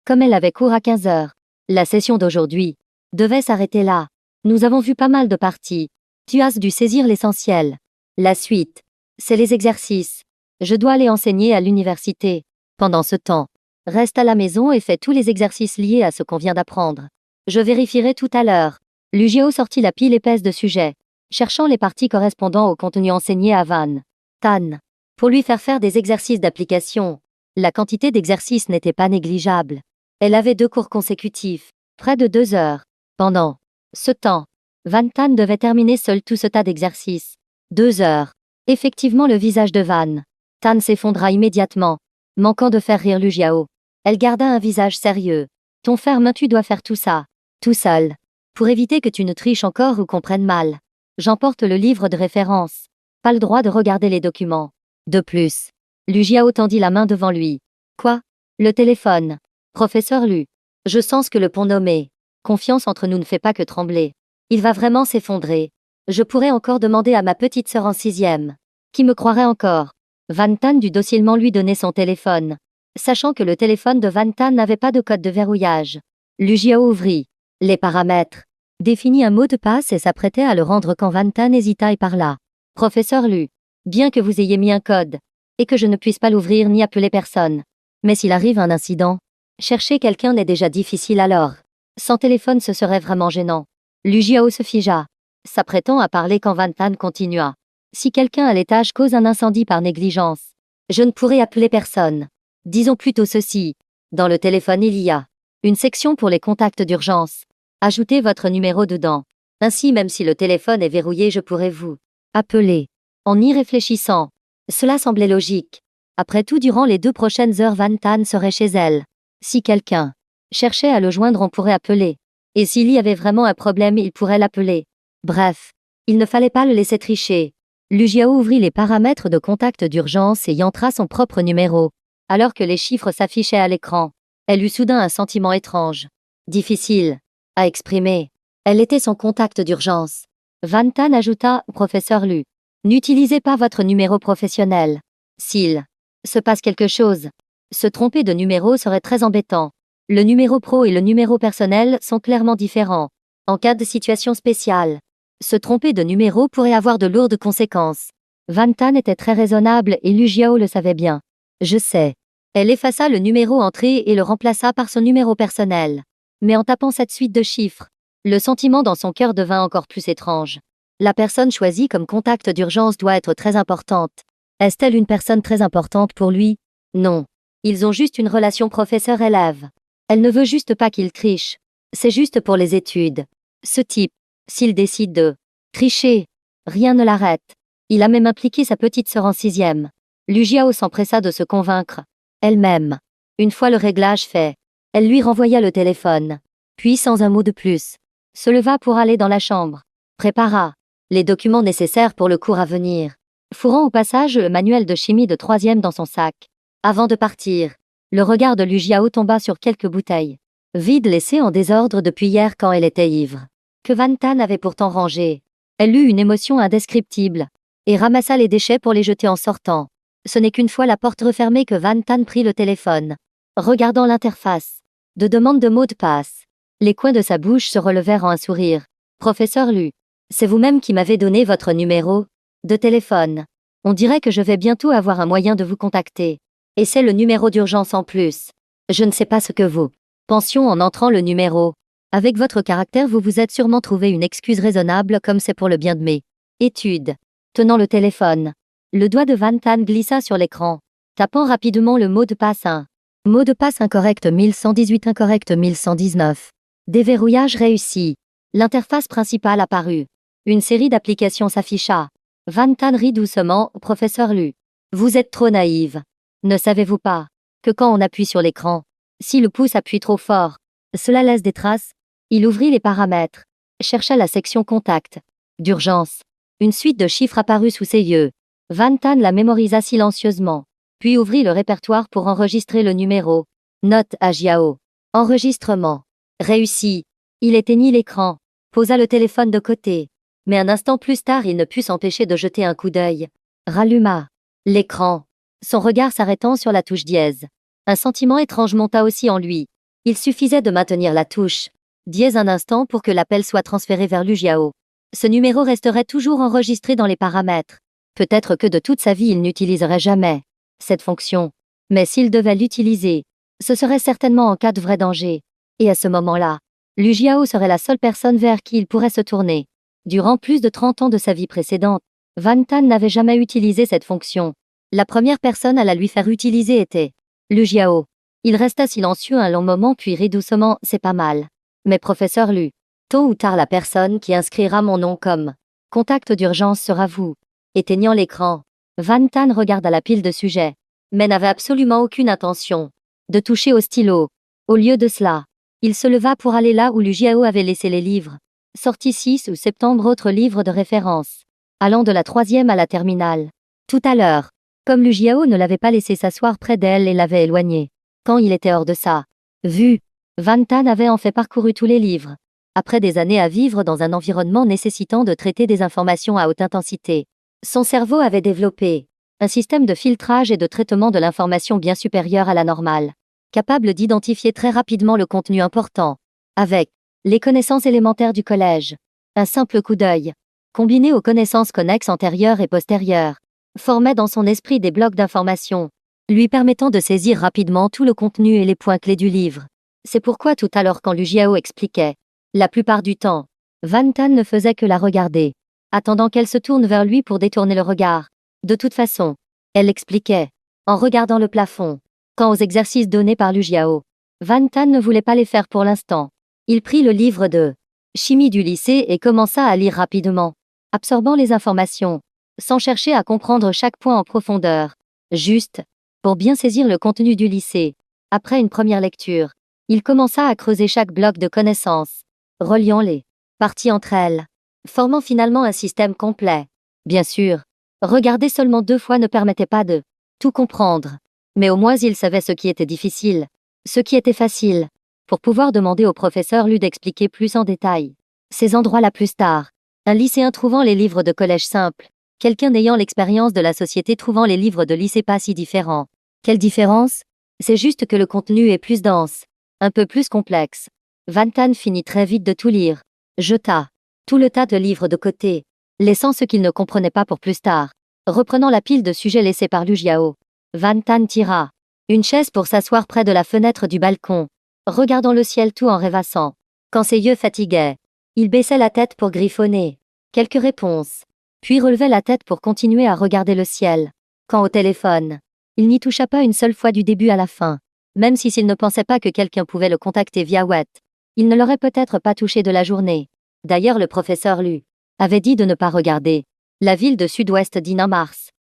Comme elle avait cours à 15h, la session d'aujourd'hui devait s'arrêter là. Nous avons vu pas mal de parties. Tu as dû saisir l'essentiel. La suite C'est les exercices. Je dois aller enseigner à l'université. Pendant ce temps, reste à la maison et fais tous les exercices liés à ce qu'on vient d'apprendre. Je vérifierai tout à l'heure. Lu Jiao sortit la pile épaisse de sujets, cherchant les parties correspondant au contenu enseigné à Van Tan. Pour lui faire des exercices d'application, la quantité d'exercices n'était pas négligeable. Elle avait 2 cours consécutifs, près de 2 heures. Pendant ce temps, Van Tan devait terminer seul tout ce tas d'exercices. 2 heures. Effectivement, le visage de Van Tan s'effondra immédiatement, manquant de faire rire Lu Jiao. Elle garda un visage sérieux. Ton ferme, tu dois faire tout ça, tout seul. Pour éviter que tu ne triches encore ou qu'on prenne mal. J'emporte le livre de référence. Pas le droit de regarder les documents. De plus. Lu Jiao tendit la main devant lui. Quoi? Le téléphone. Professeur Lu. Je sens que le pont nommé. Confiance entre nous ne fait pas que trembler. Il va vraiment s'effondrer. Je pourrais encore demander à ma petite sœur en 6e. Qui me croirait encore? Van Tan dut docilement lui donner son téléphone, sachant que le téléphone de Van Tan n'avait pas de code de verrouillage. Lu Jiao ouvrit les paramètres, définit un mot de passe et s'apprêtait à le rendre quand Van Tan hésita et parla. Professeur Lu, bien que vous ayez mis un code, et que je ne puisse pas l'ouvrir ni appeler personne, mais s'il arrive un incident, chercher quelqu'un n'est déjà difficile alors. Sans téléphone ce serait vraiment gênant. Lu Jiao se figea, s'apprêtant à parler quand Van Tan continua. Si quelqu'un à l'étage cause un incendie par négligence, je ne pourrai appeler personne. Disons plutôt ceci. Dans le téléphone il y a une section pour les contacts d'urgence. Ajoutez votre numéro dedans. Ainsi même si le téléphone est verrouillé je pourrai vous appeler. En y réfléchissant, cela semblait logique. Après tout durant les 2 prochaines heures Van Tan serait chez elle. Si quelqu'un cherchait à le joindre on pourrait appeler. Et s'il y avait vraiment un problème il pourrait l'appeler. Bref, il ne fallait pas le laisser tricher. Lu Jiao ouvrit les paramètres de contact d'urgence et y entra son propre numéro. Alors que les chiffres s'affichaient à l'écran, elle eut soudain un sentiment étrange. Difficile à exprimer. Elle était son contact d'urgence. Van Tan ajouta, Professeur Lu. N'utilisez pas votre numéro professionnel. S'il se passe quelque chose, se tromper de numéro serait très embêtant. Le numéro pro et le numéro personnel sont clairement différents. En cas de situation spéciale, se tromper de numéro pourrait avoir de lourdes conséquences. Van Tan était très raisonnable et Lu Jiao le savait bien. Je sais. Elle effaça le numéro entré et le remplaça par son numéro personnel. Mais en tapant cette suite de chiffres, le sentiment dans son cœur devint encore plus étrange. La personne choisie comme contact d'urgence doit être très importante. Est-elle une personne très importante pour lui? Non. Ils ont juste une relation professeur-élève. Elle ne veut juste pas qu'il triche. C'est juste pour les études. Ce type, s'il décide de tricher, rien ne l'arrête. Il a même impliqué sa petite sœur en 6e. Lu Jiao s'empressa de se convaincre. Elle-même. Une fois le réglage fait, elle lui renvoya le téléphone. Puis sans un mot de plus, se leva pour aller dans la chambre. Prépara les documents nécessaires pour le cours à venir. Fourrant au passage le manuel de chimie de 3e dans son sac. Avant de partir, le regard de Lu Jiao tomba sur quelques bouteilles vides laissées en désordre depuis hier quand elle était ivre, que Van Tan avait pourtant rangées. Elle eut une émotion indescriptible et ramassa les déchets pour les jeter en sortant. Ce n'est qu'une fois la porte refermée que Van Tan prit le téléphone. Regardant l'interface de demande de mot de passe, les coins de sa bouche se relevèrent en un sourire. Professeur Lu, c'est vous-même qui m'avez donné votre numéro de téléphone. On dirait que je vais bientôt avoir un moyen de vous contacter. Et c'est le numéro d'urgence en plus. Je ne sais pas ce que vous pensions en entrant le numéro. Avec votre caractère vous vous êtes sûrement trouvé une excuse raisonnable comme c'est pour le bien de mes études. Tenant le téléphone, le doigt de Van Tan glissa sur l'écran, tapant rapidement le mot de passe 1. Mot de passe incorrect 1118 incorrect 1119. Déverrouillage réussi. L'interface principale apparut. Une série d'applications s'afficha. Van Tan rit doucement, Professeur Lu. Vous êtes trop naïve. Ne savez-vous pas que quand on appuie sur l'écran, si le pouce appuie trop fort, cela laisse des traces? Il ouvrit les paramètres, chercha la section contact d'urgence. Une suite de chiffres apparut sous ses yeux. Van Tan la mémorisa silencieusement, puis ouvrit le répertoire pour enregistrer le numéro. Note à Jiao. Enregistrement. Réussi. Il éteignit l'écran, posa le téléphone de côté. Mais un instant plus tard il ne put s'empêcher de jeter un coup d'œil. Ralluma l'écran, son regard s'arrêtant sur la touche dièse. Un sentiment étrange monta aussi en lui. Il suffisait de maintenir la touche dièse un instant pour que l'appel soit transféré vers Lu Jiao. Ce numéro resterait toujours enregistré dans les paramètres. Peut-être que de toute sa vie il n'utiliserait jamais cette fonction. Mais s'il devait l'utiliser, ce serait certainement en cas de vrai danger. Et à ce moment-là, Lu Jiao serait la seule personne vers qui il pourrait se tourner. Durant plus de 30 ans de sa vie précédente, Van Tan n'avait jamais utilisé cette fonction. La première personne à la lui faire utiliser était Lu Jiao. Il resta silencieux un long moment puis rit doucement, c'est pas mal. Mais professeur Lu, tôt ou tard la personne qui inscrira mon nom comme contact d'urgence sera vous. Éteignant l'écran, Van Tan regarda la pile de sujets, mais n'avait absolument aucune intention de toucher au stylo. Au lieu de cela, il se leva pour aller là où Lu Jiao avait laissé les livres. Sorti 6 ou septembre autres livres de référence. Allant de la 3e à la terminale. Tout à l'heure, comme Lu Jiao ne l'avait pas laissé s'asseoir près d'elle et l'avait éloigné. Quand il était hors de sa vue, Van Tan avait en fait parcouru tous les livres. Après des années à vivre dans un environnement nécessitant de traiter des informations à haute intensité, son cerveau avait développé un système de filtrage et de traitement de l'information bien supérieur à la normale, capable d'identifier très rapidement le contenu important. Avec les connaissances élémentaires du collège, un simple coup d'œil, combiné aux connaissances connexes antérieures et postérieures, formait dans son esprit des blocs d'informations, lui permettant de saisir rapidement tout le contenu et les points clés du livre. C'est pourquoi tout à l'heure quand Lu Jiao expliquait, la plupart du temps, Van Tan ne faisait que la regarder, attendant qu'elle se tourne vers lui pour détourner le regard. De toute façon, elle expliquait, en regardant le plafond. Quant aux exercices donnés par Lu Jiao, Van Tan ne voulait pas les faire pour l'instant. Il prit le livre de chimie du lycée et commença à lire rapidement, absorbant les informations, sans chercher à comprendre chaque point en profondeur, juste pour bien saisir le contenu du lycée. Après une première lecture, il commença à creuser chaque bloc de connaissances, reliant les parties entre elles, formant finalement un système complet. Bien sûr, regarder seulement 2 fois ne permettait pas de tout comprendre, mais au moins il savait ce qui était difficile, ce qui était facile, pour pouvoir demander au professeur Lu d'expliquer plus en détail ces endroits-là plus tard. Un lycéen trouvant les livres de collège simple, quelqu'un ayant l'expérience de la société trouvant les livres de lycée pas si différents. Quelle différence? C'est juste que le contenu est plus dense, un peu plus complexe. Van Tan finit très vite de tout lire, jeta tout le tas de livres de côté, laissant ce qu'il ne comprenait pas pour plus tard. Reprenant la pile de sujets laissés par Lu Jiao, Van Tan tira une chaise pour s'asseoir près de la fenêtre du balcon, regardant le ciel tout en rêvassant. Quand ses yeux fatiguaient, il baissait la tête pour griffonner quelques réponses, puis relevait la tête pour continuer à regarder le ciel. Quant au téléphone, il n'y toucha pas une seule fois du début à la fin, même si s'il ne pensait pas que quelqu'un pouvait le contacter via WhatsApp. Il ne l'aurait peut-être pas touché de la journée. D'ailleurs le professeur Lu avait dit de ne pas regarder la ville de sud-ouest d'Inamars.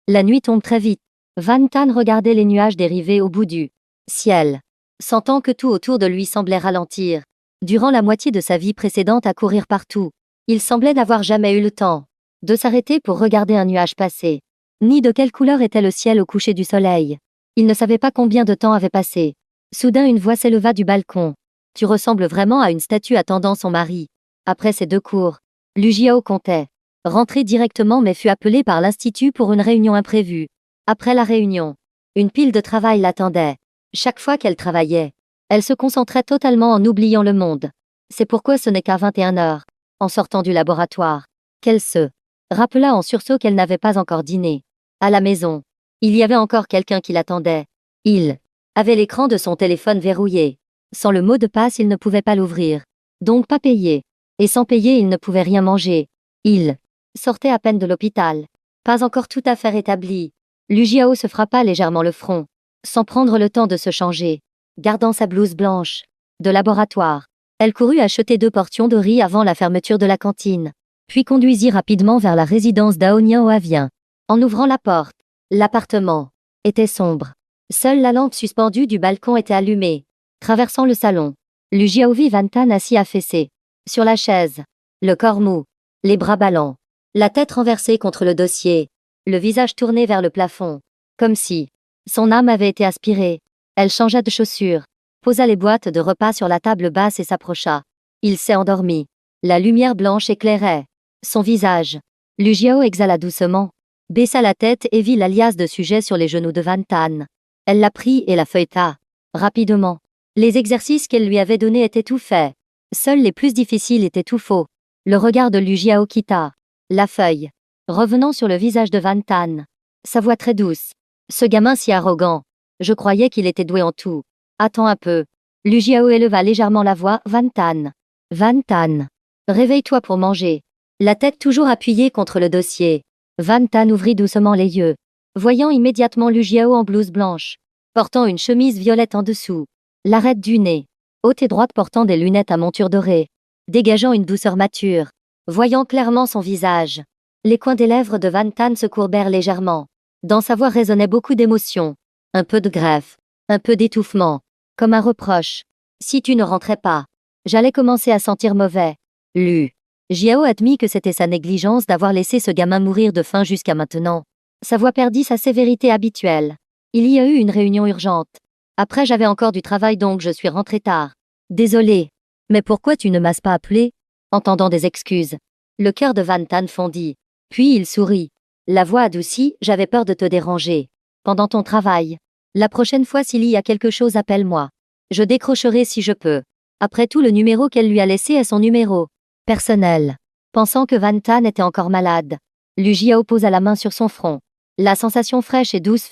La nuit tombe très vite. Van Tan regardait les nuages dériver au bout du ciel, sentant que tout autour de lui semblait ralentir. Durant la moitié de sa vie précédente à courir partout, il semblait n'avoir jamais eu le temps de s'arrêter pour regarder un nuage passer, ni de quelle couleur était le ciel au coucher du soleil. Il ne savait pas combien de temps avait passé. Soudain une voix s'éleva du balcon. Tu ressembles vraiment à une statue attendant son mari. Après ces 2 cours, Lu Jiao comptait rentrer directement mais fut appelé par l'institut pour une réunion imprévue. Après la réunion, une pile de travail l'attendait. Chaque fois qu'elle travaillait, elle se concentrait totalement en oubliant le monde. C'est pourquoi ce n'est qu'à 21 heures, en sortant du laboratoire, qu'elle se rappela en sursaut qu'elle n'avait pas encore dîné. À la maison, il y avait encore quelqu'un qui l'attendait. Il avait l'écran de son téléphone verrouillé. Sans le mot de passe, il ne pouvait pas l'ouvrir. Donc pas payé. Et sans payer, il ne pouvait rien manger. Il sortait à peine de l'hôpital. Pas encore tout à fait rétabli. Lu Jiao se frappa légèrement le front, sans prendre le temps de se changer. Gardant sa blouse blanche de laboratoire, elle courut acheter 2 portions de riz avant la fermeture de la cantine, puis conduisit rapidement vers la résidence d'Aonien Oavien. En ouvrant la porte, l'appartement était sombre. Seule la lampe suspendue du balcon était allumée. Traversant le salon, Lu Jiao vit Van Tan assis affaissé sur la chaise, le corps mou, les bras ballants, la tête renversée contre le dossier, le visage tourné vers le plafond, comme si son âme avait été aspirée. Elle changea de chaussures, posa les boîtes de repas sur la table basse et s'approcha. Il s'est endormi. La lumière blanche éclairait son visage. Lu Jiao exhala doucement, baissa la tête et vit la liasse de sujets sur les genoux de Van Tan. Elle la prit et la feuilleta rapidement. Les exercices qu'elle lui avait donnés étaient tout faits. Seuls les plus difficiles étaient tout faux. Le regard de Lu Jiao quitta la feuille Revenant sur le visage de Van Tan. Sa voix très douce. Ce gamin si arrogant. Je croyais qu'il était doué en tout. Attends un peu. Lu Jiao éleva légèrement la voix. Van Tan. Van Tan. Réveille-toi pour manger. La tête toujours appuyée contre le dossier. Van Tan ouvrit doucement les yeux. Voyant immédiatement Lu Jiao en blouse blanche. Portant une chemise violette en dessous. L'arête du nez. Haute et droite portant des lunettes à monture dorée. Dégageant une douceur mature. Voyant clairement son visage. Les coins des lèvres de Van Tan se courbèrent légèrement. Dans sa voix résonnait beaucoup d'émotion. Un peu de greffe. Un peu d'étouffement. Comme un reproche. Si tu ne rentrais pas. J'allais commencer à sentir mauvais. Lu Jiao admit que c'était sa négligence d'avoir laissé ce gamin mourir de faim jusqu'à maintenant. Sa voix perdit sa sévérité habituelle. Il y a eu une réunion urgente. Après j'avais encore du travail donc je suis rentré tard. Désolé. Mais pourquoi tu ne m'as pas appelé? Entendant des excuses. Le cœur de Van Tan fondit. Puis il sourit. La voix adoucie, j'avais peur de te déranger. Pendant ton travail. La prochaine fois s'il y a quelque chose appelle-moi. Je décrocherai si je peux. Après tout le numéro qu'elle lui a laissé est son numéro personnel. Pensant que Van Tan était encore malade. Lu Jiao posa la main sur son front. La sensation fraîche et douce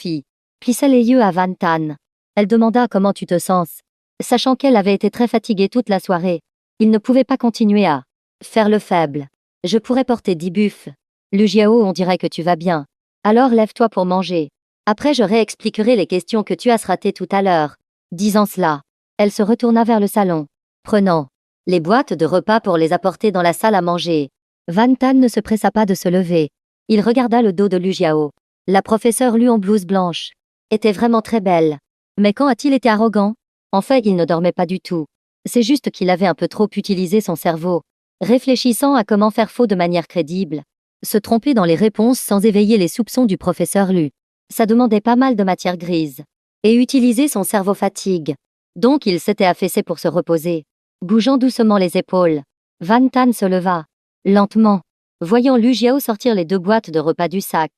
plissa les yeux à Van Tan. Elle demanda comment tu te sens. Sachant qu'elle avait été très fatiguée toute la soirée. Il ne pouvait pas continuer à faire le faible. Je pourrais porter 10 buffles. Lu Jiao, on dirait que tu vas bien. Alors lève-toi pour manger. Après je réexpliquerai les questions que tu as ratées tout à l'heure. Disant cela, elle se retourna vers le salon. Prenant les boîtes de repas pour les apporter dans la salle à manger. Van Tan ne se pressa pas de se lever. Il regarda le dos de Lu Jiao. La professeure Lu en blouse blanche était vraiment très belle. Mais quand a-t-il été arrogant? En fait, il ne dormait pas du tout. C'est juste qu'il avait un peu trop utilisé son cerveau, réfléchissant à comment faire faux de manière crédible. Se tromper dans les réponses sans éveiller les soupçons du professeur Lu. Ça demandait pas mal de matière grise. Et utiliser son cerveau fatigue. Donc il s'était affaissé pour se reposer. Bougeant doucement les épaules. Van Tan se leva. Lentement. Voyant Lu Jiao sortir les 2 boîtes de repas du sac.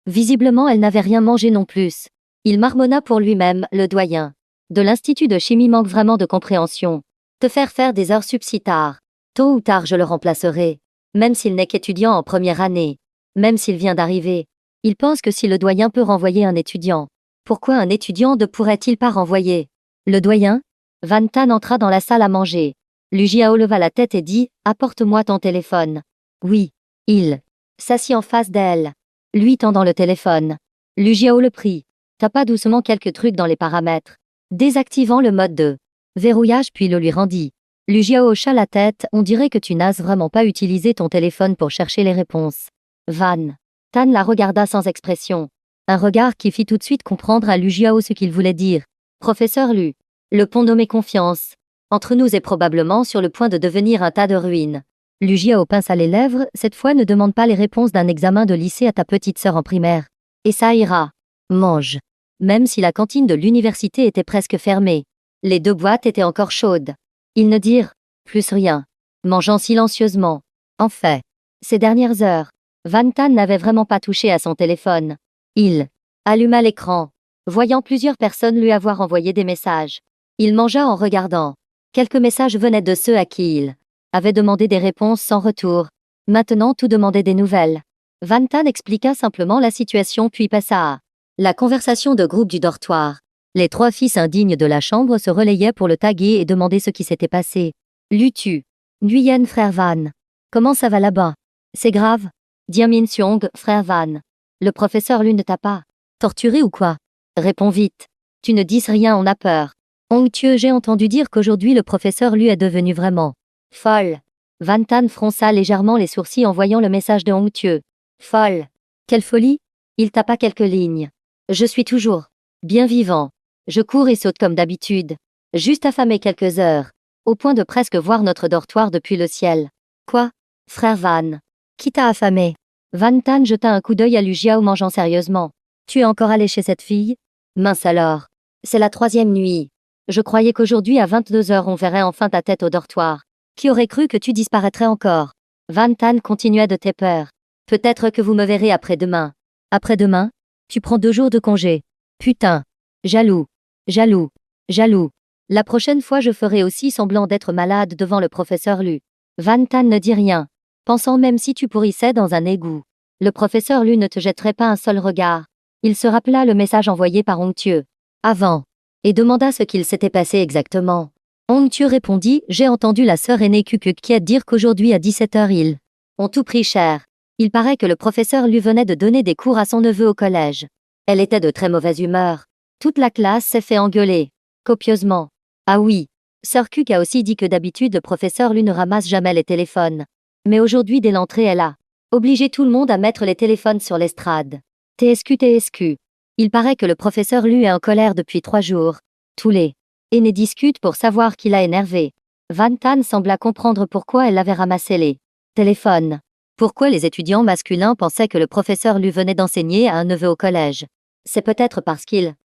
Visiblement elle n'avait rien mangé non plus. Il marmonna pour lui-même, le doyen. De l'Institut de chimie manque vraiment de compréhension. Te faire des heures sup si tard. Tôt ou tard je le remplacerai. Même s'il n'est qu'étudiant en première année. Même s'il vient d'arriver. Il pense que si le doyen peut renvoyer un étudiant. Pourquoi un étudiant ne pourrait-il pas renvoyer? Le doyen? Van Tan entra dans la salle à manger. Lu Jiao leva la tête et dit, apporte-moi ton téléphone. Oui. Il s'assit en face d'elle. Lui tendant le téléphone. Lu Jiao le prit. Tapa doucement quelques trucs dans les paramètres. Désactivant le mode de verrouillage puis le lui rendit. Lu Jiao hocha la tête, on dirait que tu n'as vraiment pas utilisé ton téléphone pour chercher les réponses. Van Tan la regarda sans expression. Un regard qui fit tout de suite comprendre à Lu Jiao ce qu'il voulait dire. Professeur Lu. Le pont nommé Confiance. Entre nous est probablement sur le point de devenir un tas de ruines. Lu Jiao pinça les lèvres, cette fois ne demande pas les réponses d'un examen de lycée à ta petite sœur en primaire. Et ça ira. Mange. Même si la cantine de l'université était presque fermée. Les 2 boîtes étaient encore chaudes. Ils ne dirent plus rien. Mangeant silencieusement. En fait, ces dernières heures, Van Tan n'avait vraiment pas touché à son téléphone. Il alluma l'écran, voyant plusieurs personnes lui avoir envoyé des messages. Il mangea en regardant. Quelques messages venaient de ceux à qui il avait demandé des réponses sans retour. Maintenant tout demandait des nouvelles. Van Tan expliqua simplement la situation puis passa à la conversation de groupe du dortoir. Les 3 fils indignes de la chambre se relayaient pour le taguer et demander ce qui s'était passé. Lutu. Nguyen, frère Van. Comment ça va là-bas? C'est grave? Dien Min Xiong, frère Van. Le professeur Lu ne t'a pas torturé ou quoi? Réponds vite. Tu ne dis rien, on a peur. Hong Thieu, j'ai entendu dire qu'aujourd'hui le professeur Lu est devenu vraiment folle. Van Tan fronça légèrement les sourcils en voyant le message de Hong Thieu. Folle. Quelle folie? Il tapa quelques lignes. Je suis toujours bien vivant. Je cours et saute comme d'habitude. Juste affamé quelques heures. Au point de presque voir notre dortoir depuis le ciel. Quoi? Frère Van. Qui t'a affamé? Van Tan jeta un coup d'œil à Lu Jiao mangeant sérieusement. Tu es encore allé chez cette fille? Mince alors. C'est la 3e nuit. Je croyais qu'aujourd'hui à 22h on verrait enfin ta tête au dortoir. Qui aurait cru que tu disparaîtrais encore? Van Tan continuait de tes peurs. Peut-être que vous me verrez après-demain. Après-demain? Tu prends 2 jours de congé. Putain. Jaloux. Jaloux. Jaloux. La prochaine fois je ferai aussi semblant d'être malade devant le professeur Lu. Van Tan ne dit rien. Pensant même si tu pourrissais dans un égout. Le professeur Lu ne te jetterait pas un seul regard. Il se rappela le message envoyé par Hongtue avant et demanda ce qu'il s'était passé exactement. Hongtue répondit: J'ai entendu la sœur aînée Kukuk dire qu'aujourd'hui à 17h ils ont tout pris cher. Il paraît que le professeur Lu venait de donner des cours à son neveu au collège. Elle était de très mauvaise humeur. Toute la classe s'est fait engueuler. Copieusement. Ah oui. Sœur Kuk a aussi dit que d'habitude le professeur Lu ne ramasse jamais les téléphones. Mais aujourd'hui dès l'entrée elle a obligé tout le monde à mettre les téléphones sur l'estrade. TSQ. Il paraît que le professeur Lu est en colère depuis 3 jours. Tous les aînés discutent pour savoir qui l'a énervé. Van Tan sembla comprendre pourquoi elle avait ramassé les téléphones. Pourquoi les étudiants masculins pensaient que le professeur Lu venait d'enseigner à un neveu au collège. C'est peut-être parce qu'il